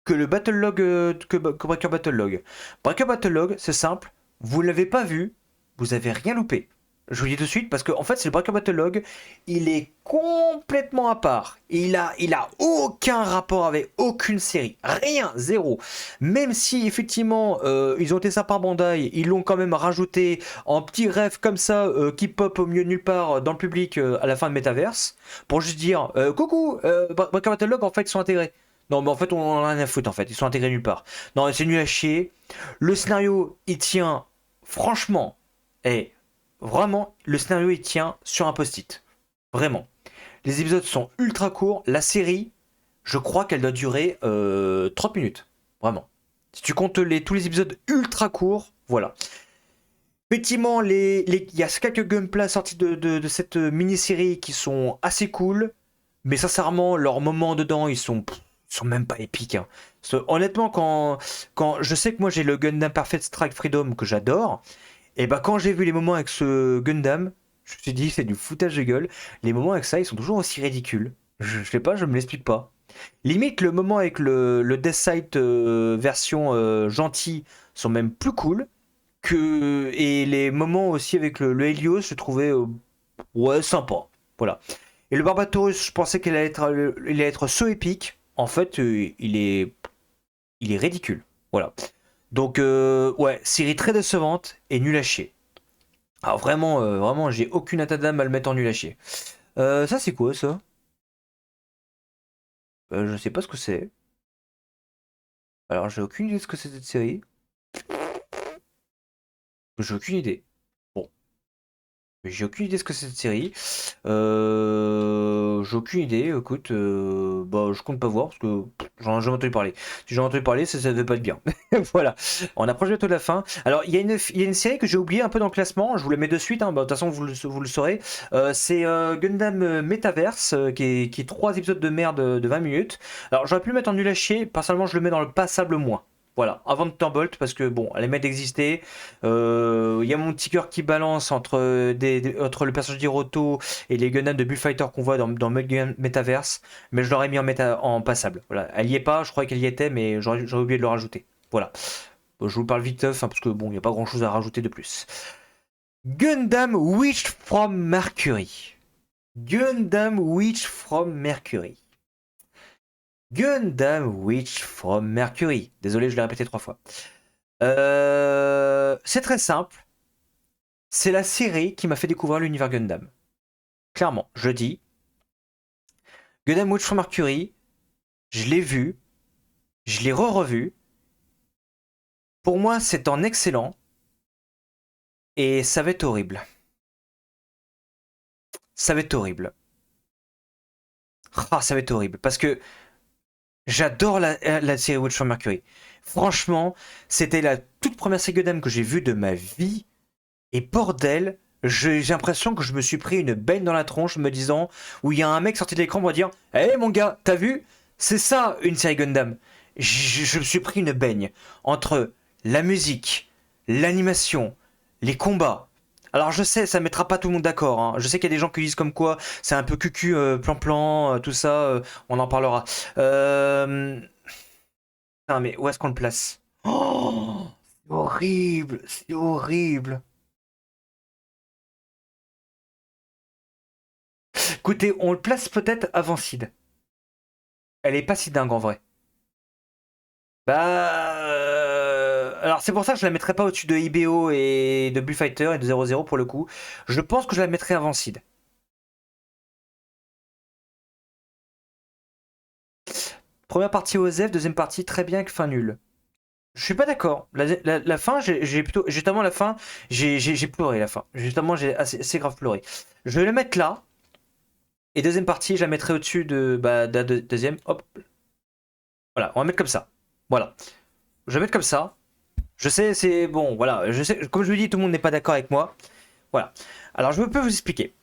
que le Battle Log que Breaker Battle Log. Breaker Battle Log, c'est simple, vous ne l'avez pas vu, vous avez rien loupé. Je vous dis tout de suite parce que en fait c'est le Breaker Battle Log, il est complètement à part. Il a aucun rapport avec aucune série, rien, zéro. Même si effectivement ils ont été ça par Bandai, ils l'ont quand même rajouté en petit rêve comme ça qui pop au milieu de nulle part dans le public à la fin de Metaverse pour juste dire coucou, Breaker Battle Log en fait ils sont intégrés. Non, mais en fait, on en a rien à foutre, en fait. Ils sont intégrés nulle part. Non, c'est nul à chier. Le scénario, il tient, franchement, vraiment, le scénario, il tient sur un post-it. Vraiment. Les épisodes sont ultra courts. La série, je crois qu'elle doit durer 30 minutes. Vraiment. Si tu comptes tous les épisodes ultra courts, voilà. Effectivement, il y a quelques gameplays sortis de cette mini-série qui sont assez cool. Mais sincèrement, leurs moments dedans, ils sont même pas épiques. Hein. Honnêtement, quand je sais que moi j'ai le Gundam Perfect Strike Freedom que j'adore, Et bah quand j'ai vu les moments avec ce Gundam, je me suis dit c'est du foutage de gueule. Les moments avec ça, ils sont toujours aussi ridicules. Je sais pas, je me l'explique pas. Limite, le moment avec le Death Sight version gentil sont même plus cool que. Et les moments aussi avec le Helios, je trouvais ouais, sympa. Voilà. Et le Barbatorus, je pensais il allait être so épique. En fait, il est ridicule. Voilà. Donc, ouais, série très décevante et nul à chier. Alors, vraiment, vraiment, j'ai aucune atadame à le mettre en nul à chier. Ça, c'est quoi ça? Je sais pas ce que c'est. Alors, j'ai aucune idée de ce que c'est cette série. J'ai aucune idée. Bon, j'ai aucune idée de ce que c'est cette série. J'ai aucune idée. Écoute, bah, je compte pas voir parce que j'en ai jamais entendu parler. Si j'en ai entendu parler, ça devait pas être bien. Voilà. On approche bientôt de la fin. Alors, il y a une série que j'ai oubliée un peu dans le classement. Je vous la mets de suite. Hein. Bah, de toute façon, vous le saurez. C'est Gundam Metaverse, qui est 3 épisodes de merde de 20 minutes. Alors, j'aurais pu le mettre en nul à chier. Personnellement, je le mets dans le passable moins. Voilà, avant de Thunderbolt, parce que bon, elle est mettre d'exister. Il y a mon petit cœur qui balance entre, entre le personnage d'Hiroto et les Gundam de Bullfighter qu'on voit dans Metaverse, mais je l'aurais mis en passable. Voilà, elle y est pas, je croyais qu'elle y était, mais j'aurais oublié de le rajouter. Voilà. Bon, je vous parle vite, hein, parce que bon, il n'y a pas grand chose à rajouter de plus. Gundam Witch from Mercury. Gundam Witch from Mercury. Gundam Witch from Mercury. Désolé, je l'ai répété 3 fois. C'est très simple. C'est la série qui m'a fait découvrir l'univers Gundam. Clairement, je dis. Gundam Witch from Mercury, je l'ai vu, je l'ai re-revu. Pour moi, c'est en excellent. Et ça va être horrible. Ça va être horrible. Ah, ça va être horrible. Parce que j'adore la série Witch from Mercury. Franchement, c'était la toute première série Gundam que j'ai vue de ma vie. Et bordel, j'ai l'impression que je me suis pris une baigne dans la tronche me disant, où il y a un mec sorti de l'écran pour dire, hé hey, mon gars, t'as vu? C'est ça une série Gundam. Je me suis pris une baigne entre la musique, l'animation, les combats. Alors je sais, ça mettra pas tout le monde d'accord. Hein. Je sais qu'il y a des gens qui disent comme quoi c'est un peu cucu, plan-plan, tout ça. On en parlera. Putain, mais où est-ce qu'on le place? Oh, c'est horrible, c'est horrible. Écoutez, on le place peut-être avant Sid. Elle est pas si dingue en vrai. Bah. Alors c'est pour ça que je la mettrais pas au-dessus de IBO et de Bullfighter et de 00 pour le coup. Je pense que je la mettrais avant Sid. Première partie OSF, deuxième partie très bien avec fin nulle. Je suis pas d'accord. La fin, j'ai plutôt. Justement, la fin, j'ai pleuré la fin. Justement, j'ai assez grave pleuré. Je vais le mettre là. Et deuxième partie, je la mettrai au-dessus de la deuxième. Hop. Voilà, on va mettre comme ça. Voilà. Je vais mettre comme ça. Je sais, c'est bon, voilà. Je sais, comme je vous dis, tout le monde n'est pas d'accord avec moi. Voilà. Alors, je peux vous expliquer.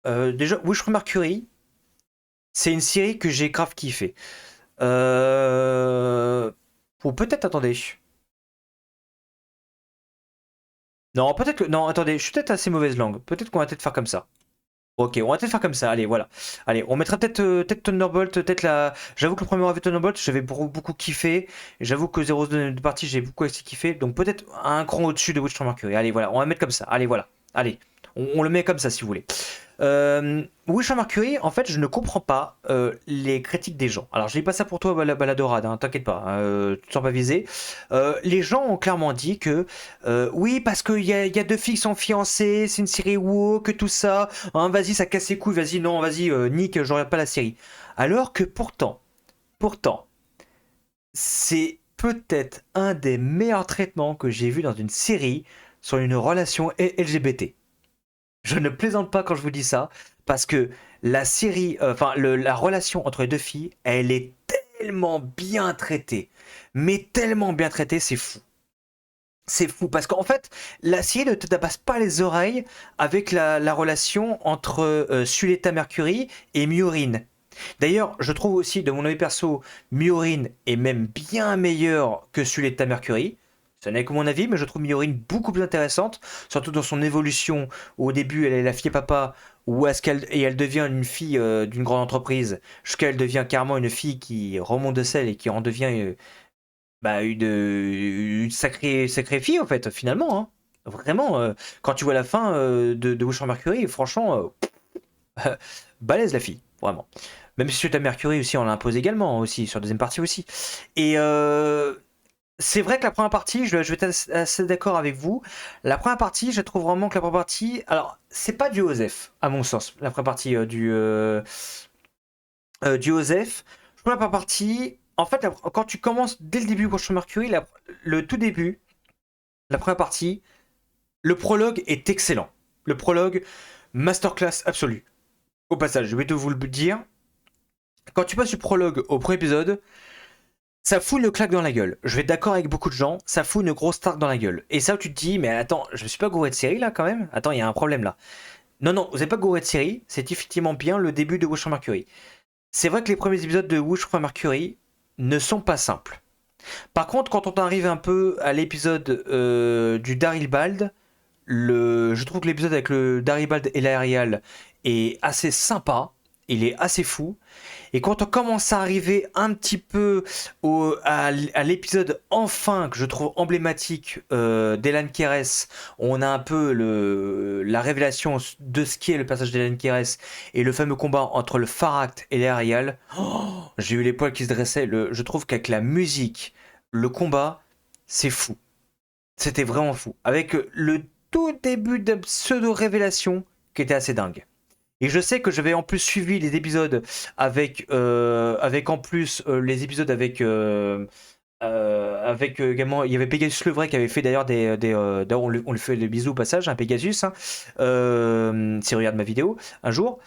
Déjà, Wish from Mercury, c'est une série que j'ai grave kiffé. Ou peut-être, attendez. Non, peut-être que. Non, attendez, je suis peut-être assez mauvaise langue. Peut-être qu'on va peut-être faire comme ça. Ok, on va peut-être faire comme ça. Allez, voilà. Allez, on mettra peut-être Thunderbolt, peut-être la. J'avoue que le premier revue Thunderbolt, j'avais beaucoup kiffé. J'avoue que 0 de partie, j'ai beaucoup assez kiffé. Donc peut-être un cran au-dessus de Witch from Mercury. Allez, voilà, on va mettre comme ça. Allez, voilà. Allez, on le met comme ça si vous voulez. Witch from Mercury, en fait, je ne comprends pas les critiques des gens. Alors, je dis pas ça pour toi, la baladorade, hein, t'inquiète pas, tu ne sens pas visé. Les gens ont clairement dit que oui, parce qu'il y a 2 filles qui sont fiancées, c'est une série woke, tout ça. Hein, vas-y, ça casse les couilles, vas-y, non, vas-y, Nick, je regarde pas la série. Alors que pourtant, c'est peut-être un des meilleurs traitements que j'ai vu dans une série sur une relation LGBT. Je ne plaisante pas quand je vous dis ça, parce que la série, la relation entre les 2 filles, elle est tellement bien traitée. Mais tellement bien traitée, c'est fou. C'est fou, parce qu'en fait, la série ne te tapasse pas les oreilles avec la relation entre Suletta Mercury et Myorin. D'ailleurs, je trouve aussi, de mon avis perso, Myorin est même bien meilleur que Suletta Mercury. Ça n'est que mon avis, mais je trouve Miorine beaucoup plus intéressante, surtout dans son évolution. Au début, elle est la fille à papa, et elle devient une fille d'une grande entreprise, jusqu'à elle devient carrément une fille qui remonte de selle et qui en devient une sacrée fille, en fait, finalement. Hein. Vraiment, quand tu vois la fin de Wish for Mercury, franchement, balèze la fille, vraiment. Même si Suite à Mercury aussi, on l'impose également, aussi, sur la deuxième partie aussi. Et c'est vrai que la première partie, je vais être assez d'accord avec vous. La première partie, je trouve vraiment que la première partie. Alors, c'est pas du Osef, à mon sens, la première partie du Osef. Je trouve la première partie. En fait, quand tu commences dès le début Watch Mercury, le tout début, la première partie, le prologue est excellent. Le prologue, masterclass absolue. Au passage, je vais te vous le dire. Quand tu passes du prologue au premier épisode, ça fout une claque dans la gueule. Je vais être d'accord avec beaucoup de gens, ça fout une grosse tarte dans la gueule. Et ça, tu te dis, mais attends, je me suis pas gouré de série là quand même. Attends, il y a un problème là. Non, non, vous n'êtes pas gouré de série, c'est effectivement bien le début de Wish for Mercury. C'est vrai que les premiers épisodes de Wish for Mercury ne sont pas simples. Par contre, quand on arrive un peu à l'épisode du Darylbald, je trouve que l'épisode avec le Darylbald et l'Aerial est assez sympa, il est assez fou. Et quand on commence à arriver un petit peu à l'épisode enfin que je trouve emblématique d'Elan Keres, on a un peu la révélation de ce qu'est le personnage d'Elan Keres et le fameux combat entre le Faract et l'Aerial. Oh, j'ai eu les poils qui se dressaient. Je trouve qu'avec la musique, le combat, c'est fou. C'était vraiment fou. Avec le tout début de pseudo-révélation qui était assez dingue. Et je sais que j'avais en plus suivi les épisodes avec en plus les épisodes avec également, il y avait Pegasus le vrai qui avait fait d'ailleurs d'ailleurs on lui fait des bisous au passage, un Pegasus, hein, s'il regarde ma vidéo un jour,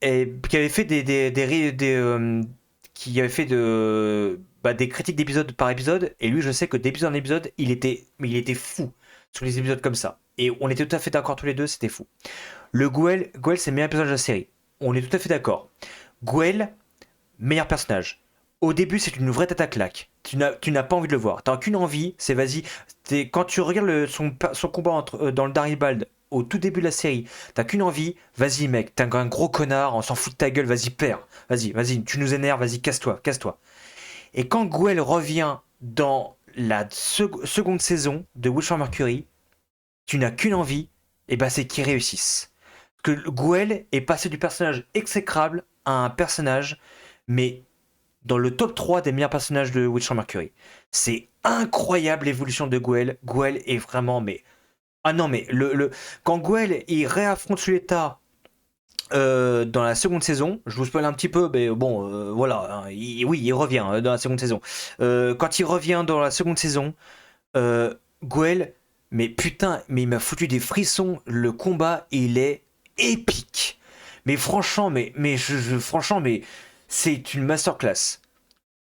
et qui avait fait qui avait fait des critiques d'épisodes par épisode, et lui je sais que d'épisode en épisode il était fou sur les épisodes comme ça, et on était tout à fait d'accord tous les deux, c'était fou. Le Gouel, c'est le meilleur personnage de la série. On est tout à fait d'accord. Gouel, meilleur personnage. Au début, c'est une vraie tête à claque. Tu n'as pas envie de le voir. T'as qu'une envie, c'est vas-y. Quand tu regardes son combat dans le Daribald au tout début de la série, t'as qu'une envie, vas-y mec, t'es un gros connard, on s'en fout de ta gueule, vas-y perds. Vas-y, tu nous énerves, vas-y, casse-toi. Et quand Gouel revient dans la seconde saison de Wish for Mercury, tu n'as qu'une envie, et c'est qu'il réussisse. Que Gouel est passé du personnage exécrable à un personnage, mais dans le top 3 des meilleurs personnages de Witcher Mercury. C'est incroyable l'évolution de Gouel. Gouel est vraiment, mais... Ah non, mais quand Gouel il réaffronte Suletta dans la seconde saison, je vous spoil un petit peu, mais bon, voilà, hein, oui, il revient dans la seconde saison. Quand il revient dans la seconde saison, Gouel, mais putain, mais il m'a foutu des frissons. Le combat, il est épique. Mais franchement, franchement, mais c'est une masterclass.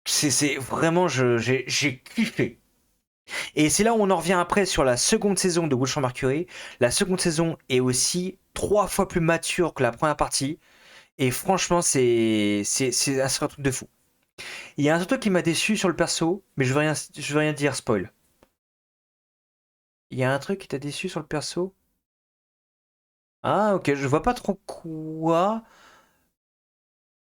C'est vraiment, j'ai kiffé. Et c'est là où on en revient après sur la seconde saison de Wish for Mercury. La seconde saison est aussi 3 fois plus mature que la première partie. Et franchement, c'est un truc de fou. Il y a un truc qui m'a déçu sur le perso, mais je veux rien dire, spoil. Il y a un truc qui t'a déçu sur le perso? Ah, ok, je vois pas trop quoi.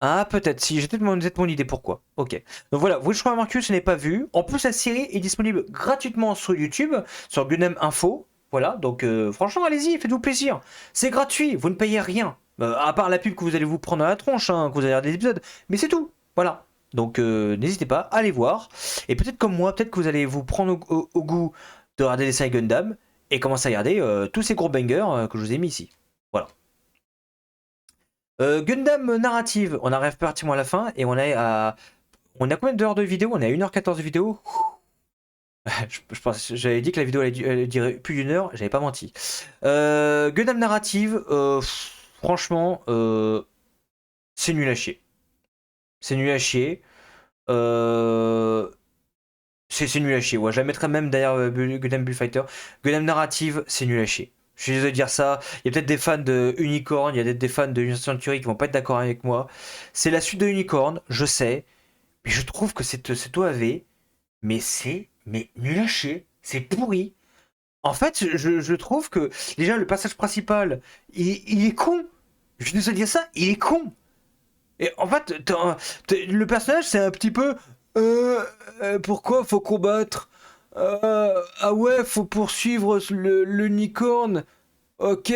Ah, peut-être, si, j'ai peut-être mon idée pourquoi. Ok. Donc voilà, Wish for Mercury, je n'ai pas vu. En plus, la série est disponible gratuitement sur YouTube, sur Gundam Info. Voilà, donc franchement, allez-y, faites-vous plaisir. C'est gratuit, vous ne payez rien. À part la pub que vous allez vous prendre à la tronche, hein, que vous allez regarder des épisodes. Mais c'est tout, voilà. Donc n'hésitez pas, allez voir. Et peut-être comme moi, peut-être que vous allez vous prendre au goût de regarder les séries Gundam et commencer à regarder tous ces gros bangers que je vous ai mis ici. Voilà. Gundam narrative, on arrive pratiquement à la fin et on est à... On a combien d'heures de vidéo? On est à 1h14 de vidéo. Je pense, j'avais dit que la vidéo allait durer plus d'une heure, j'avais pas menti. Gundam narrative, franchement, c'est nul à chier. C'est nul à chier. C'est nul à chier. Ouais, je la mettrais même derrière Gundam Bullfighter. Gundam narrative, c'est nul à chier. Je suis désolé de dire ça. Il y a peut-être des fans de Unicorn, il y a peut-être des fans de Unicorn Century qui vont pas être d'accord avec moi. C'est la suite de Unicorn, je sais. Mais je trouve que c'est OAV. Mais c'est nul à chier. c'est pourri. En fait, je trouve que déjà le passage principal, il est con. Je suis désolé de dire ça, il est con. Et en fait, le personnage, c'est un petit peu. Pourquoi faut combattre? Ah ouais, faut poursuivre le Nicorne. Ok.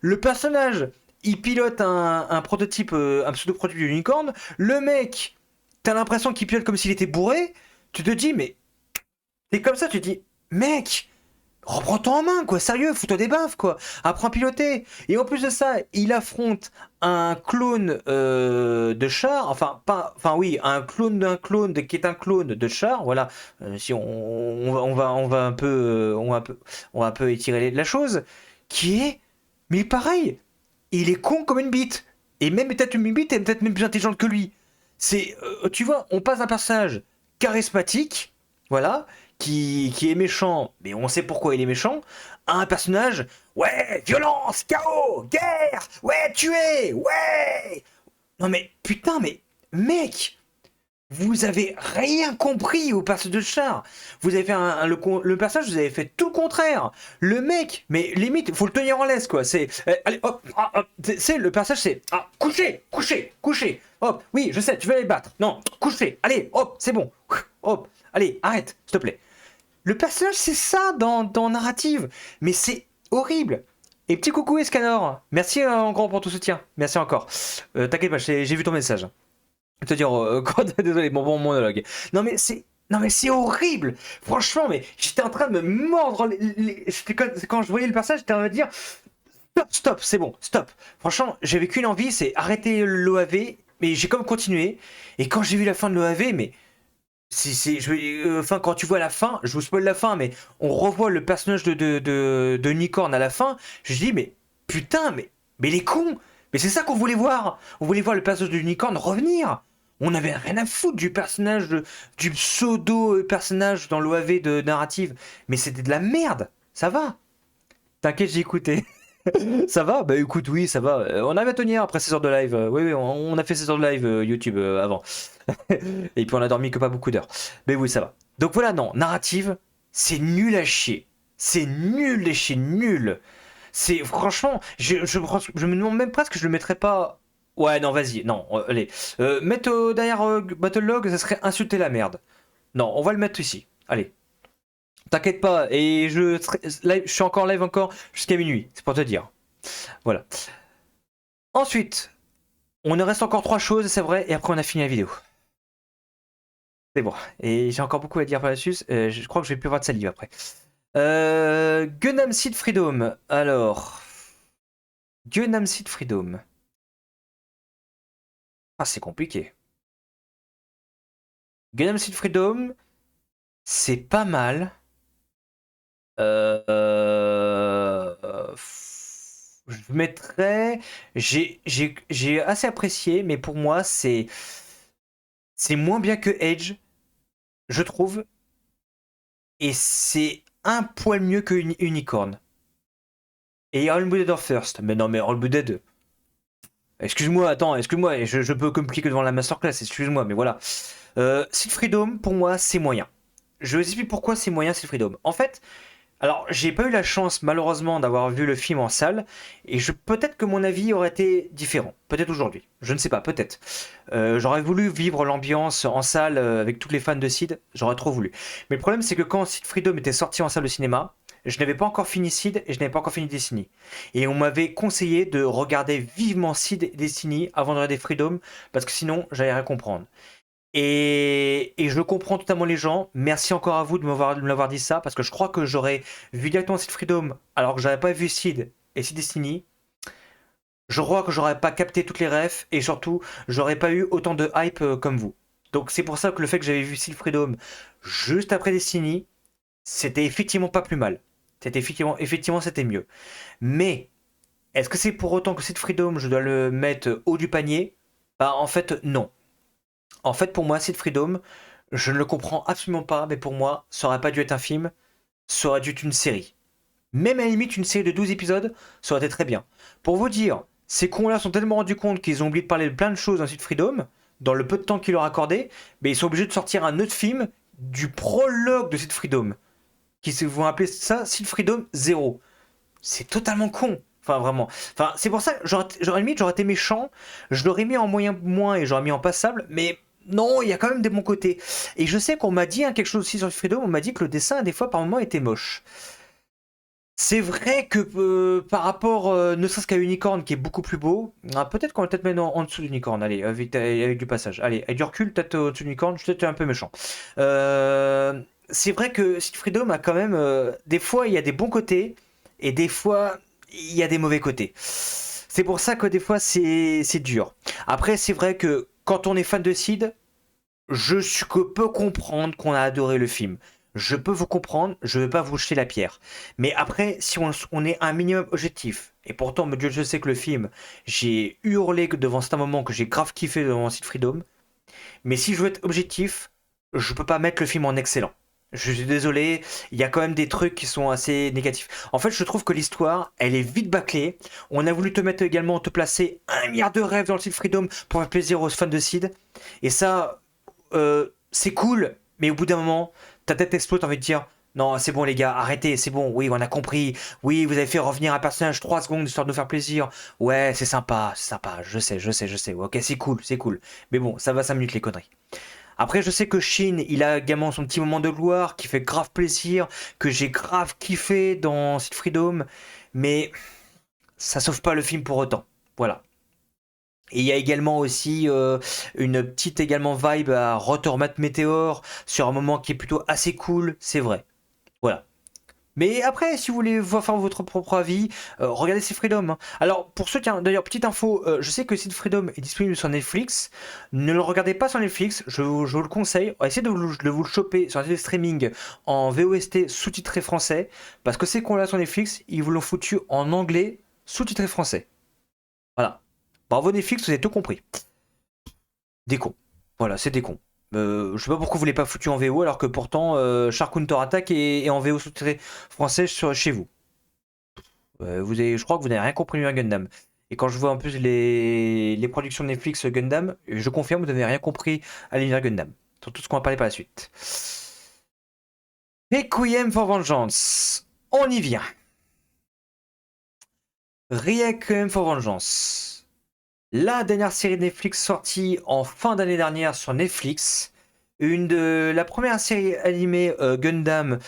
Le personnage, il pilote un prototype, un pseudo-prototype du Unicorn. Le mec, t'as l'impression qu'il pilote comme s'il était bourré. Tu te dis, mais. T'es comme ça, tu te dis, mec! Reprends-toi en main, quoi, sérieux, fous-toi des baffes, quoi. Apprends à piloter. Et en plus de ça, il affronte un clone de char, enfin oui, un clone d'un clone qui est un clone de char, voilà. Si on va un peu, on va un peu étirer la chose, qui est, mais pareil, il est con comme une bite. Et même peut-être une bite est peut-être même plus intelligente que lui. C'est, tu vois, on passe d'un personnage charismatique, voilà, qui est méchant, mais on sait pourquoi il est méchant, à un personnage, ouais, violence, chaos, guerre, ouais, tuer, ouais. Non mais putain, mais mec, vous avez rien compris au personnage de char. Vous avez fait le personnage, vous avez fait tout le contraire. Le mec, mais limite, faut le tenir en laisse, quoi. C'est, allez, hop, c'est le personnage, c'est, couchez, couchez, couchez. Hop, oui, je sais, tu veux aller battre. Non, couchez, allez, hop, c'est bon. Hop, allez, arrête, s'il te plaît. Le personnage, c'est ça dans Narrative. Mais c'est horrible. Et petit coucou Escanor. Merci encore pour ton soutien. Merci encore. T'inquiète pas, j'ai vu ton message. Te dire, désolé, bon monologue. Non mais c'est. Non mais c'est horrible. Franchement, mais j'étais en train de me mordre quand je voyais le personnage, j'étais en train de me dire stop, c'est bon, stop. Franchement, j'avais qu'une envie, c'est arrêter l'OAV, mais j'ai comme continué. Et quand j'ai vu la fin de l'OAV, mais enfin, quand tu vois la fin, je vous spoil la fin, mais on revoit le personnage de Nicorne à la fin. Je dis, mais putain, mais les cons. Mais c'est ça qu'on voulait voir. On voulait voir le personnage de Nicorne revenir. On avait rien à foutre du personnage, du pseudo-personnage dans l'OAV de narrative. Mais c'était de la merde. Ça va. T'inquiète, j'ai écouté. Ça va? Bah écoute, oui, ça va. On avait à tenir après 16 heures de live. Oui, oui, on a fait 16 heures de live YouTube avant. Et puis on a dormi que pas beaucoup d'heures. Mais oui, ça va. Donc voilà, non, narrative, c'est nul à chier. C'est nul à chier, nul. C'est franchement, je me demande même presque que je le mettrais pas. Ouais, non, vas-y, non, allez. Mettre derrière Battlelog, ça serait insulter la merde. Non, on va le mettre ici. Allez. T'inquiète pas, et je suis encore live encore jusqu'à minuit, c'est pour te dire. Voilà. Ensuite, on ne reste encore 3 choses, c'est vrai, et après on a fini la vidéo. C'est bon. Et j'ai encore beaucoup à dire par la suite. Je crois que je vais plus avoir de salive après. Gundam Seed Freedom. Alors. Gundam Seed Freedom. Ah, c'est compliqué. Gundam Seed Freedom, c'est pas mal. Je mettrais. J'ai assez apprécié, mais pour moi, c'est moins bien que Edge, je trouve. Et c'est un poil mieux que Unicorn. Et All-Blooded of First. Mais non, mais All-Blooded. Excuse-moi, attends, excuse-moi, je peux compliquer que devant la masterclass, excuse-moi, mais voilà. Seed Freedom, pour moi, c'est moyen. Je vous explique pourquoi c'est moyen Seed Freedom. En fait, alors, j'ai pas eu la chance, malheureusement, d'avoir vu le film en salle, et peut-être que mon avis aurait été différent. Peut-être aujourd'hui. Je ne sais pas, peut-être. J'aurais voulu vivre l'ambiance en salle avec tous les fans de Seed, j'aurais trop voulu. Mais le problème, c'est que quand Seed Freedom était sorti en salle de cinéma, je n'avais pas encore fini Seed et je n'avais pas encore fini Destiny. Et on m'avait conseillé de regarder vivement Seed et Destiny avant de regarder Freedom, parce que sinon, j'allais rien comprendre. Et je comprends totalement les gens. Merci encore à vous de me l'avoir dit ça, parce que je crois que j'aurais vu directement Seed Freedom alors que j'avais pas vu Seed et Seed Destiny. Je crois que j'aurais pas capté toutes les refs et surtout j'aurais pas eu autant de hype comme vous. Donc c'est pour ça que le fait que j'avais vu Seed Freedom juste après Destiny, c'était effectivement pas plus mal. C'était effectivement c'était mieux. Mais est-ce que c'est pour autant que Seed Freedom je dois le mettre haut du panier? Bah en fait non. En fait, pour moi, Seed Freedom, je ne le comprends absolument pas, mais pour moi, ça aurait pas dû être un film, ça aurait dû être une série. Même à la limite, une série de 12 épisodes, ça aurait été très bien. Pour vous dire, ces cons-là sont tellement rendus compte qu'ils ont oublié de parler de plein de choses dans Seed Freedom, dans le peu de temps qu'ils leur accordaient, mais ils sont obligés de sortir un autre film du prologue de Seed Freedom. qui vont appeler ça Steel Freedom 0. C'est totalement con. Enfin, vraiment. Enfin, c'est pour ça que j'aurais été méchant, je l'aurais mis en moyen moins et j'aurais mis en passable, mais non, il y a quand même des bons côtés. Et je sais qu'on m'a dit quelque chose aussi sur Freedom, on m'a dit que le dessin, des fois, par moments, était moche. C'est vrai que par rapport, ne serait-ce qu'à Unicorn, qui est beaucoup plus beau, peut-être qu'on va peut-être mettre en dessous d'Unicorn, allez, avec du passage. Allez, avec du recul, peut-être au-dessus d'Unicorn, je suis peut-être un peu méchant. C'est vrai que Steel Freedom a quand même, des fois, il y a des bons côtés, et des fois, il y a des mauvais côtés. C'est pour ça que des fois, c'est dur. Après, c'est vrai que quand on est fan de Sid, peux comprendre qu'on a adoré le film. Je peux vous comprendre, je ne vais pas vous jeter la pierre. Mais après, si on est un minimum objectif, et pourtant, Dieu, je sais que le film, j'ai hurlé devant cet moment que j'ai grave kiffé devant Sid Freedom, mais si je veux être objectif, je peux pas mettre le film en excellent. Je suis désolé, il y a quand même des trucs qui sont assez négatifs. En fait, je trouve que l'histoire, elle est vite bâclée. On a voulu te mettre également, te placer 1 milliard de rêves dans le Sid Freedom pour faire plaisir aux fans de Sid. Et ça, c'est cool, mais au bout d'un moment, ta tête explose, t'as envie de dire non, c'est bon les gars, arrêtez, c'est bon, oui, on a compris. Oui, vous avez fait revenir un personnage 3 secondes histoire de nous faire plaisir. Ouais, c'est sympa, je sais. Ok, c'est cool, c'est cool. Mais bon, ça va 5 minutes les conneries. Après, je sais que Shin, il a également son petit moment de gloire qui fait grave plaisir, que j'ai grave kiffé dans Seed Freedom, mais ça sauve pas le film pour autant. Voilà. Et il y a également aussi une petite également vibe à Rotormat Meteor sur un moment qui est plutôt assez cool, c'est vrai. Voilà. Mais après, si vous voulez faire votre propre avis, regardez Seed Freedom, hein. Alors, pour ceux qui... D'ailleurs, petite info, je sais que Seed Freedom est disponible sur Netflix. Ne le regardez pas sur Netflix, je vous le conseille. Essayez de vous le choper sur un streaming en VOST sous-titré français. Parce que c'est qu'on l'a sur Netflix, ils vous l'ont foutu en anglais sous-titré français. Voilà. Bravo Netflix, vous avez tout compris. Des cons. Voilà, c'est des cons. Je sais pas pourquoi vous l'avez pas foutu en VO alors que pourtant Shark Counter Attack est en VO sous-titré français chez vous. Je crois que vous n'avez rien compris à Gundam. Et quand je vois en plus les productions de Netflix Gundam, je confirme, vous n'avez rien compris à l'univers Gundam. Sur tout ce qu'on va parler par la suite. Requiem for Vengeance. On y vient. Requiem for Vengeance. La dernière série de Netflix sortie en fin d'année dernière sur Netflix. La première série animée Gundam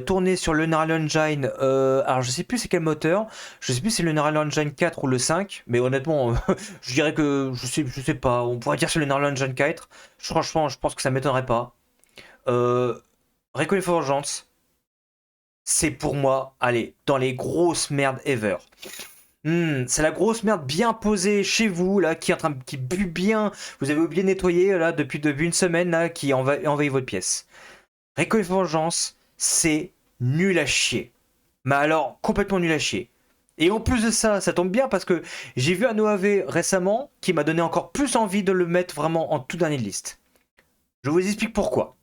tournée sur le Unreal Engine. Alors je sais plus c'est quel moteur. Je sais plus si c'est le Unreal Engine 4 ou le 5. Mais honnêtement, je dirais que je sais pas. On pourrait dire sur le Unreal Engine 4. Franchement, je pense que ça m'étonnerait pas. Requiem for Vengeance, c'est pour moi, allez, dans les grosses merdes ever. C'est la grosse merde bien posée chez vous, là, qui pue bien. Vous avez oublié de nettoyer, là, depuis une semaine, là, qui envahit votre pièce. Requiem for Vengeance, c'est nul à chier. Mais alors, complètement nul à chier. Et en plus de ça, ça tombe bien parce que j'ai vu un OAV récemment qui m'a donné encore plus envie de le mettre vraiment en tout dernier de liste. Je vous explique pourquoi.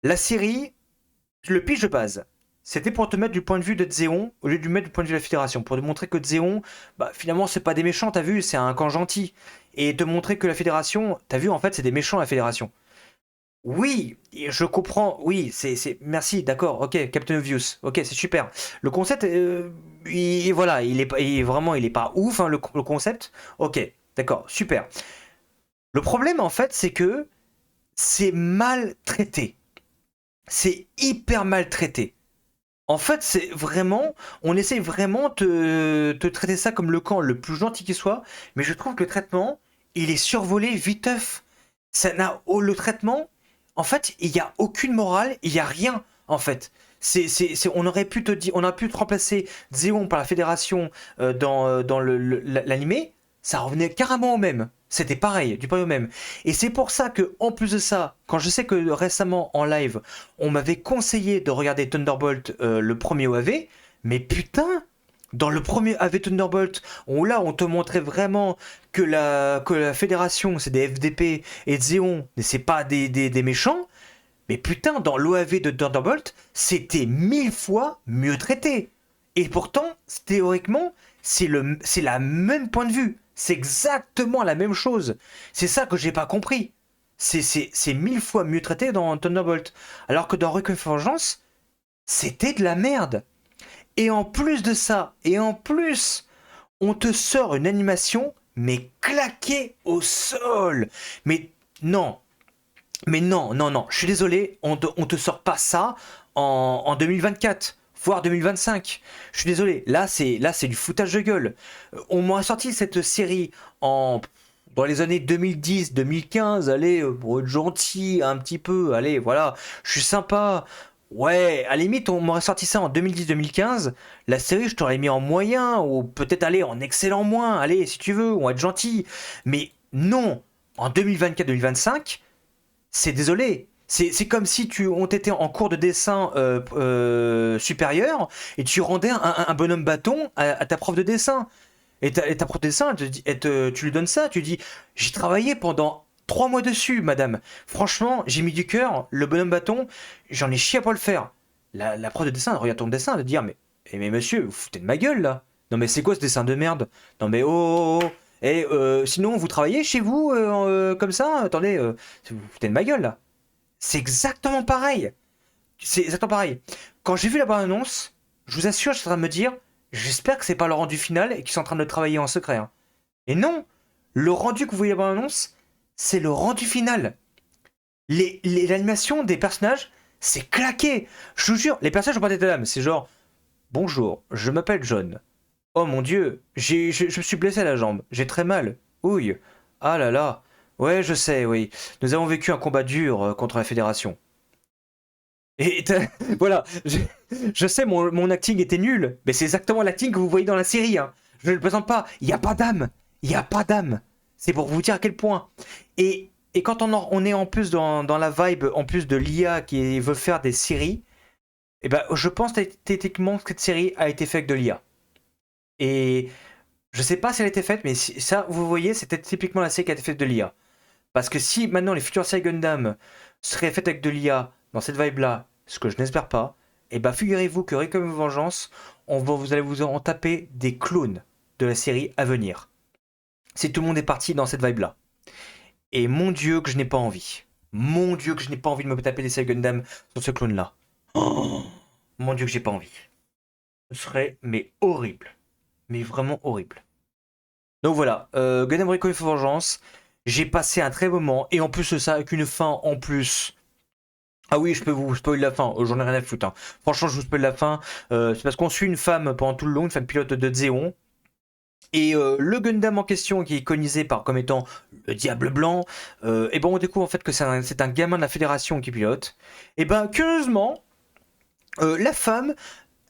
La série, le pitch de base, c'était pour te mettre du point de vue de Zéon au lieu de mettre du point de vue de la Fédération. Pour te montrer que Zéon, bah, finalement, c'est pas des méchants, t'as vu, c'est un camp gentil. Et te montrer que la Fédération, t'as vu, en fait, c'est des méchants, la Fédération. Oui, je comprends, oui, merci, d'accord, ok, Captain Obvious, ok, c'est super. Le concept, voilà, vraiment, il est pas ouf, hein, le concept. Ok, d'accord, super. Le problème, en fait, c'est que c'est mal traité. C'est hyper mal traité. En fait, c'est vraiment, on essaie vraiment de te traiter ça comme le camp le plus gentil qui soit, mais je trouve que le traitement, il est survolé viteuf. Le traitement, en fait, il n'y a aucune morale, il n'y a rien, en fait. On aurait pu on a pu te remplacer Zéon par la fédération dans l'animé, ça revenait carrément au même. C'était pareil, du pareil au même. Et c'est pour ça que, en plus de ça, quand je sais que récemment en live, on m'avait conseillé de regarder Thunderbolt, le premier OAV, mais putain, dans le premier AV Thunderbolt, on te montrait vraiment que la fédération, c'est des FDP et Zéon, c'est pas des méchants. Mais putain, dans l'OAV de Thunderbolt, c'était 1000 fois mieux traité. Et pourtant, théoriquement, c'est la même point de vue. C'est exactement la même chose. C'est ça que j'ai pas compris. C'est 1000 fois mieux traité dans Thunderbolt. Alors que dans Requiem for Vengeance, C'était de la merde. Et en plus de ça, et en plus, on te sort une animation, mais claquée au sol. Mais non, non, je suis désolé, on te sort pas ça en 2024, voire 2025. Je suis désolé, là c'est du foutage de gueule. On m'a sorti cette série dans les années 2010, 2015, allez, pour être gentil un petit peu, allez, voilà, je suis sympa. Ouais, à la limite, on m'aurait sorti ça en 2010-2015. La série, je t'aurais mis en moyen, ou peut-être aller en excellent moins, allez, si tu veux, on va être gentil. Mais non, en 2024-2025, c'est désolé. C'est comme si on t'était en cours de dessin supérieur et tu rendais un bonhomme bâton à ta prof de dessin. Et ta prof de dessin, tu lui donnes ça, tu dis, j'ai travaillé pendant 3 mois dessus, madame. Franchement, j'ai mis du cœur, le bonhomme bâton, j'en ai chié à pas le faire. La prof de dessin, elle regarde ton dessin, elle va te dire, mais monsieur, vous foutez de ma gueule là. Non mais c'est quoi ce dessin de merde? Non mais oh. Et sinon, vous travaillez chez vous comme ça? Attendez, vous foutez de ma gueule là. C'est exactement pareil. C'est exactement pareil. Quand j'ai vu la bande-annonce, je vous assure, je suis en train de me dire, j'espère que c'est pas le rendu final et qu'ils sont en train de le travailler en secret, hein. Et non, le rendu que vous voyez dans la bande-annonce, c'est le rendu final. L'animation des personnages, c'est claqué. Je vous jure, les personnages ont pas d'état d'âme. C'est genre, bonjour, je m'appelle John. Oh mon dieu, je me suis blessé à la jambe. J'ai très mal. Ouille. Ah là là. Ouais, je sais, oui. Nous avons vécu un combat dur contre la Fédération. Et voilà, je sais, mon acting était nul, mais c'est exactement l'acting que vous voyez dans la série, hein. Je ne le présente pas. Il n'y a pas d'âme. Il n'y a pas d'âme. C'est pour vous dire à quel point. Et quand on est en plus dans la vibe, en plus de l'IA qui veut faire des séries, eh ben, je pense techniquement que cette série a été faite avec de l'IA. Et je sais pas si elle a été faite, mais ça, vous voyez, c'était typiquement la série qui a été faite de l'IA. Parce que si maintenant les futures séries Gundam seraient faites avec de l'IA dans cette vibe-là, ce que je n'espère pas, et bah figurez-vous que Requiem of Vengeance, vous allez vous en taper des clones de la série à venir. Si tout le monde est parti dans cette vibe-là. Et mon dieu que je n'ai pas envie. Mon dieu que je n'ai pas envie de me taper des séries Gundam sur ce clone-là. Oh, mon dieu que j'ai pas envie. Ce serait mais horrible. Mais vraiment horrible. Donc voilà, Gundam Requiem of Vengeance, j'ai passé un très bon moment, et en plus de ça, avec une fin en plus. Ah oui, je peux vous spoiler la fin, j'en ai rien à foutre, hein. Franchement, je vous spoil la fin, c'est parce qu'on suit une femme pendant tout le long, une femme pilote de Zéon, et le Gundam en question, qui est iconisé comme étant le Diable Blanc, et ben on découvre en fait que c'est un gamin de la Fédération qui pilote. Et ben curieusement, la femme,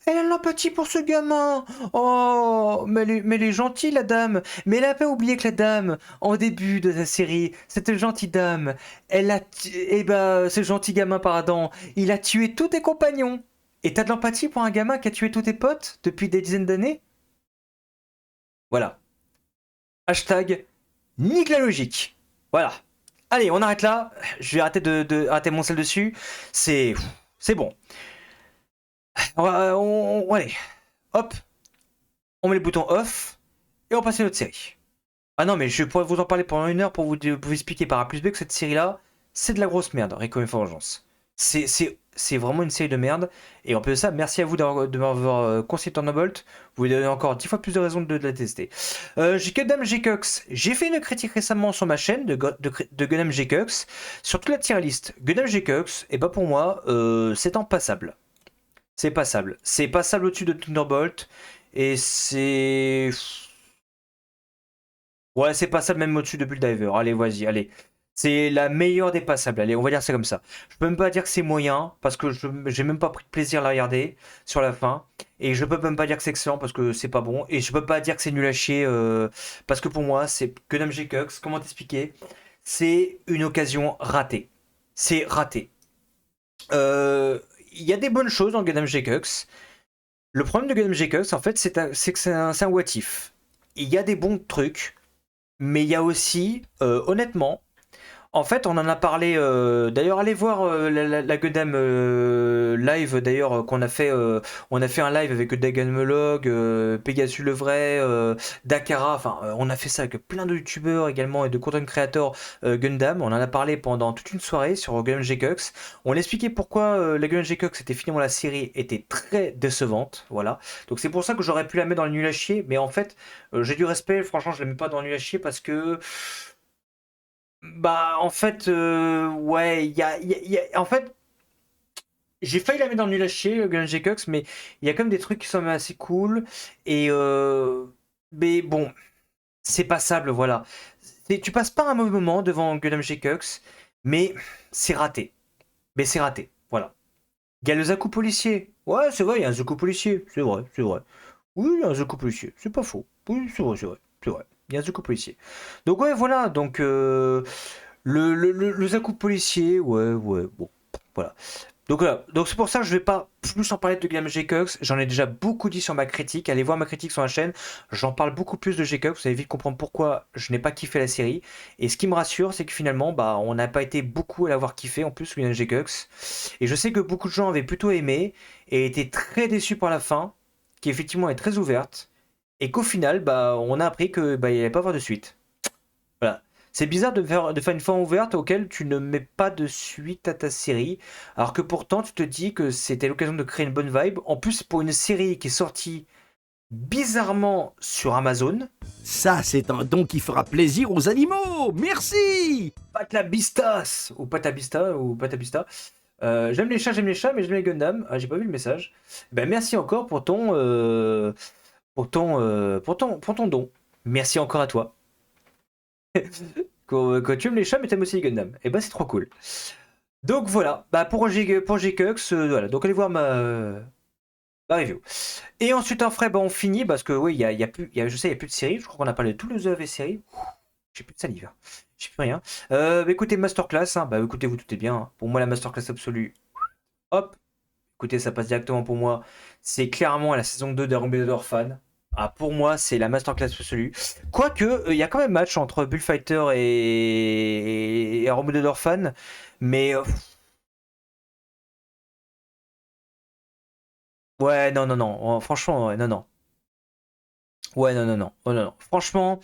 elle a l'empathie pour ce gamin. Oh, mais elle est gentille, la dame. Mais elle a pas oublié que la dame, en début de la série, cette gentille dame, eh ben, ce gentil gamin, pardon, il a tué tous tes compagnons. Et t'as de l'empathie pour un gamin qui a tué tous tes potes depuis des dizaines d'années? Voilà. Hashtag nique la logique. Voilà. Allez, on arrête là. Je vais arrêter de arrêter mon sel dessus. C'est bon. Allez, hop, on met le bouton off et on passe à une autre série. Ah non, mais je pourrais vous en parler pendant 1 heure pour vous expliquer par A plus B que cette série-là, c'est de la grosse merde, Requiem for Vengeance. C'est vraiment une série de merde. Et en plus de ça, merci à vous de m'avoir conseillé Thunderbolt. Vous lui donnez encore 10 fois plus de raisons de la tester. J'ai Gundam GCUX. J'ai fait une critique récemment sur ma chaîne de Gundam GCUX sur toute la tier list. Gundam GCUX, et bah pour moi, c'est en passable. C'est passable. C'est passable au-dessus de Thunderbolt. Et c'est. Ouais, c'est passable même au-dessus de Bulldiver. Allez, vas-y, allez. C'est la meilleure des passables. Allez, on va dire ça comme ça. Je peux même pas dire que c'est moyen, parce que j'ai même pas pris de plaisir à la regarder sur la fin. Et je peux même pas dire que c'est excellent, parce que c'est pas bon. Et je peux pas dire que c'est nul à chier, parce que pour moi, c'est Gundam GCUX. Comment t'expliquer? C'est une occasion ratée. C'est raté. Il y a des bonnes choses dans Gundam GCUX. Le problème de Gundam GCUX, en fait, c'est que c'est un what if. Il y a des bons trucs, mais il y a aussi, honnêtement, En fait, on en a parlé. D'ailleurs, allez voir la Gundam live. D'ailleurs, qu'on a fait. On a fait un live avec Daganmolog, Pegasus le vrai, Dakara. Enfin, on a fait ça avec plein de youtubeurs également et de content creators Gundam. On en a parlé pendant toute une soirée sur Gundam GCux. On expliquait pourquoi la Gundam GCux était finalement la série était très décevante. Voilà. Donc c'est pour ça que j'aurais pu la mettre dans le nul à chier. Mais en fait, j'ai du respect. Franchement, je la mets pas dans le nul à chier parce que. Bah, en fait, ouais, en fait, j'ai failli la mettre dans le nul à chier, Gun Cox, mais il y a quand même des trucs qui sont même assez cool. Et, mais bon, c'est passable, voilà. Tu passes pas un mauvais moment devant Gundam Cox, mais c'est raté. Mais c'est raté, voilà. Il y a le Zaku policier. Ouais, c'est vrai, il y a un Zaku policier. C'est vrai, c'est vrai. Oui, il y a un Zaku policier. C'est pas faux. Oui, c'est vrai, c'est vrai. C'est vrai. Il y a un Zaku policier. Donc, ouais, voilà. Donc, le Zaku policier, ouais, ouais, bon, voilà. Donc voilà, donc c'est pour ça que je vais pas plus en parler de Gundam GCux, j'en ai déjà beaucoup dit sur ma critique, allez voir ma critique sur la chaîne, j'en parle beaucoup plus de GCux, vous allez vite comprendre pourquoi je n'ai pas kiffé la série, et ce qui me rassure, c'est que finalement, bah, on n'a pas été beaucoup à l'avoir kiffé, en plus, Gundam GCux, et je sais que beaucoup de gens avaient plutôt aimé, et étaient très déçus par la fin, qui effectivement est très ouverte, et qu'au final, bah, on a appris que bah, il allait pas avoir de suite. Voilà. C'est bizarre de faire une fin ouverte auquel tu ne mets pas de suite à ta série, alors que pourtant tu te dis que c'était l'occasion de créer une bonne vibe. En plus, pour une série qui est sortie bizarrement sur Amazon, Ça, c'est un don qui fera plaisir aux animaux. Merci. Patlabistas ou Patabista ou Patabista. J'aime les chats, mais j'aime les Gundam. Ah, j'ai pas vu le message. Ben merci encore pour ton don. Merci encore à toi. Quand tu aimes les chats, mais t'aimes aussi les Gundam. Et bah c'est trop cool. Donc voilà, bah pour GCux, voilà, donc allez voir ma review. Et ensuite après, bah, on finit parce que oui, y a plus, je sais, il n'y a plus de séries, je crois qu'on a parlé de tous les OAV séries. J'ai plus de salive, hein. J'ai plus rien. Bah, écoutez, Masterclass, hein, bah écoutez, vous doutez bien, hein. Pour moi la Masterclass absolue, hop, écoutez, ça passe directement pour moi. C'est clairement la saison 2 d'Armée Orphan. Ah, pour moi, c'est la masterclass absolue. Quoique, il y a quand même match entre Bullfighter et Armée Orphan. Mais ouais, non, non, non. Franchement, ouais, non, non. Ouais, non, non, non. Oh, non, non. Franchement,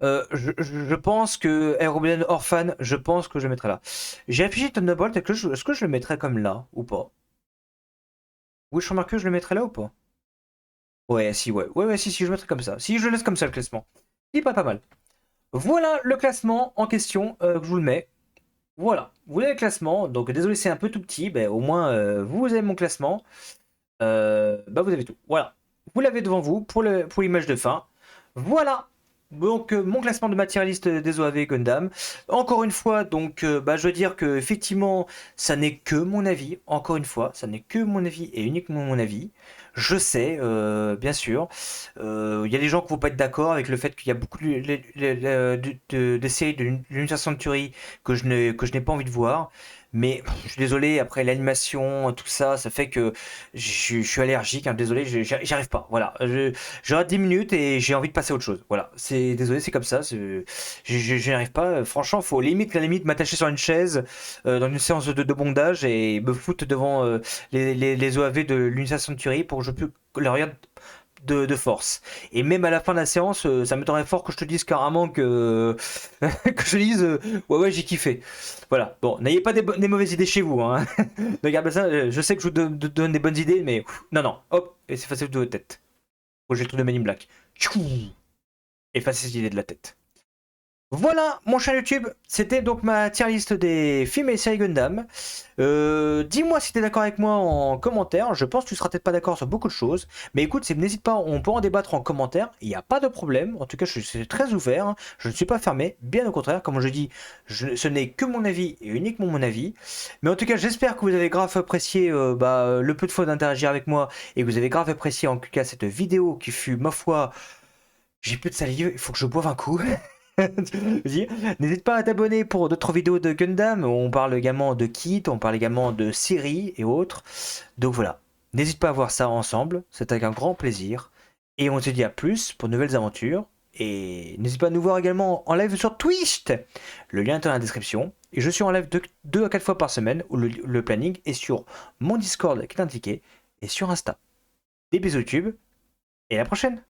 je pense que Armée Orphan, je pense que je le mettrai là. J'ai affiché Thunderbolt, est-ce que je le mettrais comme là ou pas? Oui, je remarque que je le mettrais là ou pas? Ouais, si, ouais. Ouais, ouais, si, si, je le mettrais comme ça. Si, je le laisse comme ça, le classement. Il est pas mal. Voilà le classement en question que je vous le mets. Voilà, vous voyez le classement. Donc désolé, c'est un peu tout petit. Ben, au moins, vous avez mon classement. Bah, vous avez tout. Voilà. Vous l'avez devant vous pour l'image de fin. Voilà. Donc mon classement de matérialiste des OAV Gundam. Encore une fois, donc bah, je veux dire que effectivement, ça n'est que mon avis. Encore une fois, ça n'est que mon avis et uniquement mon avis. Je sais, bien sûr. Il y a des gens qui ne vont pas être d'accord avec le fait qu'il y a beaucoup de séries de l'Universal Century que je n'ai pas envie de voir. Mais je suis désolé, après l'animation, tout ça, ça fait que je suis allergique, hein, désolé, j'arrive pas. Voilà, je rate 10 minutes et j'ai envie de passer à autre chose. Voilà, c'est désolé, c'est comme ça. Je n'arrive pas. Franchement, faut limite, la limite, m'attacher sur une chaise dans une séance de bondage et me foutre devant les OAV de l'Universal Century pour que je puisse le regarder de force. Et même à la fin de la séance, ça m'étonnerait fort que je te dise carrément que, que je dise ouais, ouais, j'ai kiffé. Voilà. Bon, n'ayez pas des mauvaises idées chez vous, hein. Ne regardez ça, je sais que je vous donne des bonnes idées, mais non, non, hop, et c'est facile de votre tête. Faut que j'ai le truc de Men in Black. Tchou. Effacez cette idée de la tête. Voilà mon chaîne YouTube, c'était donc ma tier list des films et séries Gundam. Dis-moi si t'es d'accord avec moi en commentaire, je pense que tu seras peut-être pas d'accord sur beaucoup de choses, mais écoute, n'hésite pas, on peut en débattre en commentaire, il n'y a pas de problème, en tout cas je suis très ouvert, hein. Je ne suis pas fermé, bien au contraire, comme je dis, ce n'est que mon avis et uniquement mon avis, mais en tout cas j'espère que vous avez grave apprécié le peu de fois d'interagir avec moi, et que vous avez grave apprécié en tout cas cette vidéo qui fut, ma foi, j'ai plus de salive, il faut que je boive un coup. N'hésite pas à t'abonner pour d'autres vidéos de Gundam. On parle également de kits, on parle également de séries et autres. Donc voilà, n'hésite pas à voir ça ensemble, c'est avec un grand plaisir. Et on se dit à plus pour de nouvelles aventures. Et n'hésite pas à nous voir également en live sur Twitch. Le lien est dans la description. Et je suis en live 2 à 4 fois par semaine, où le planning est sur mon Discord qui est indiqué, et sur Insta. Des bisous YouTube, et à la prochaine!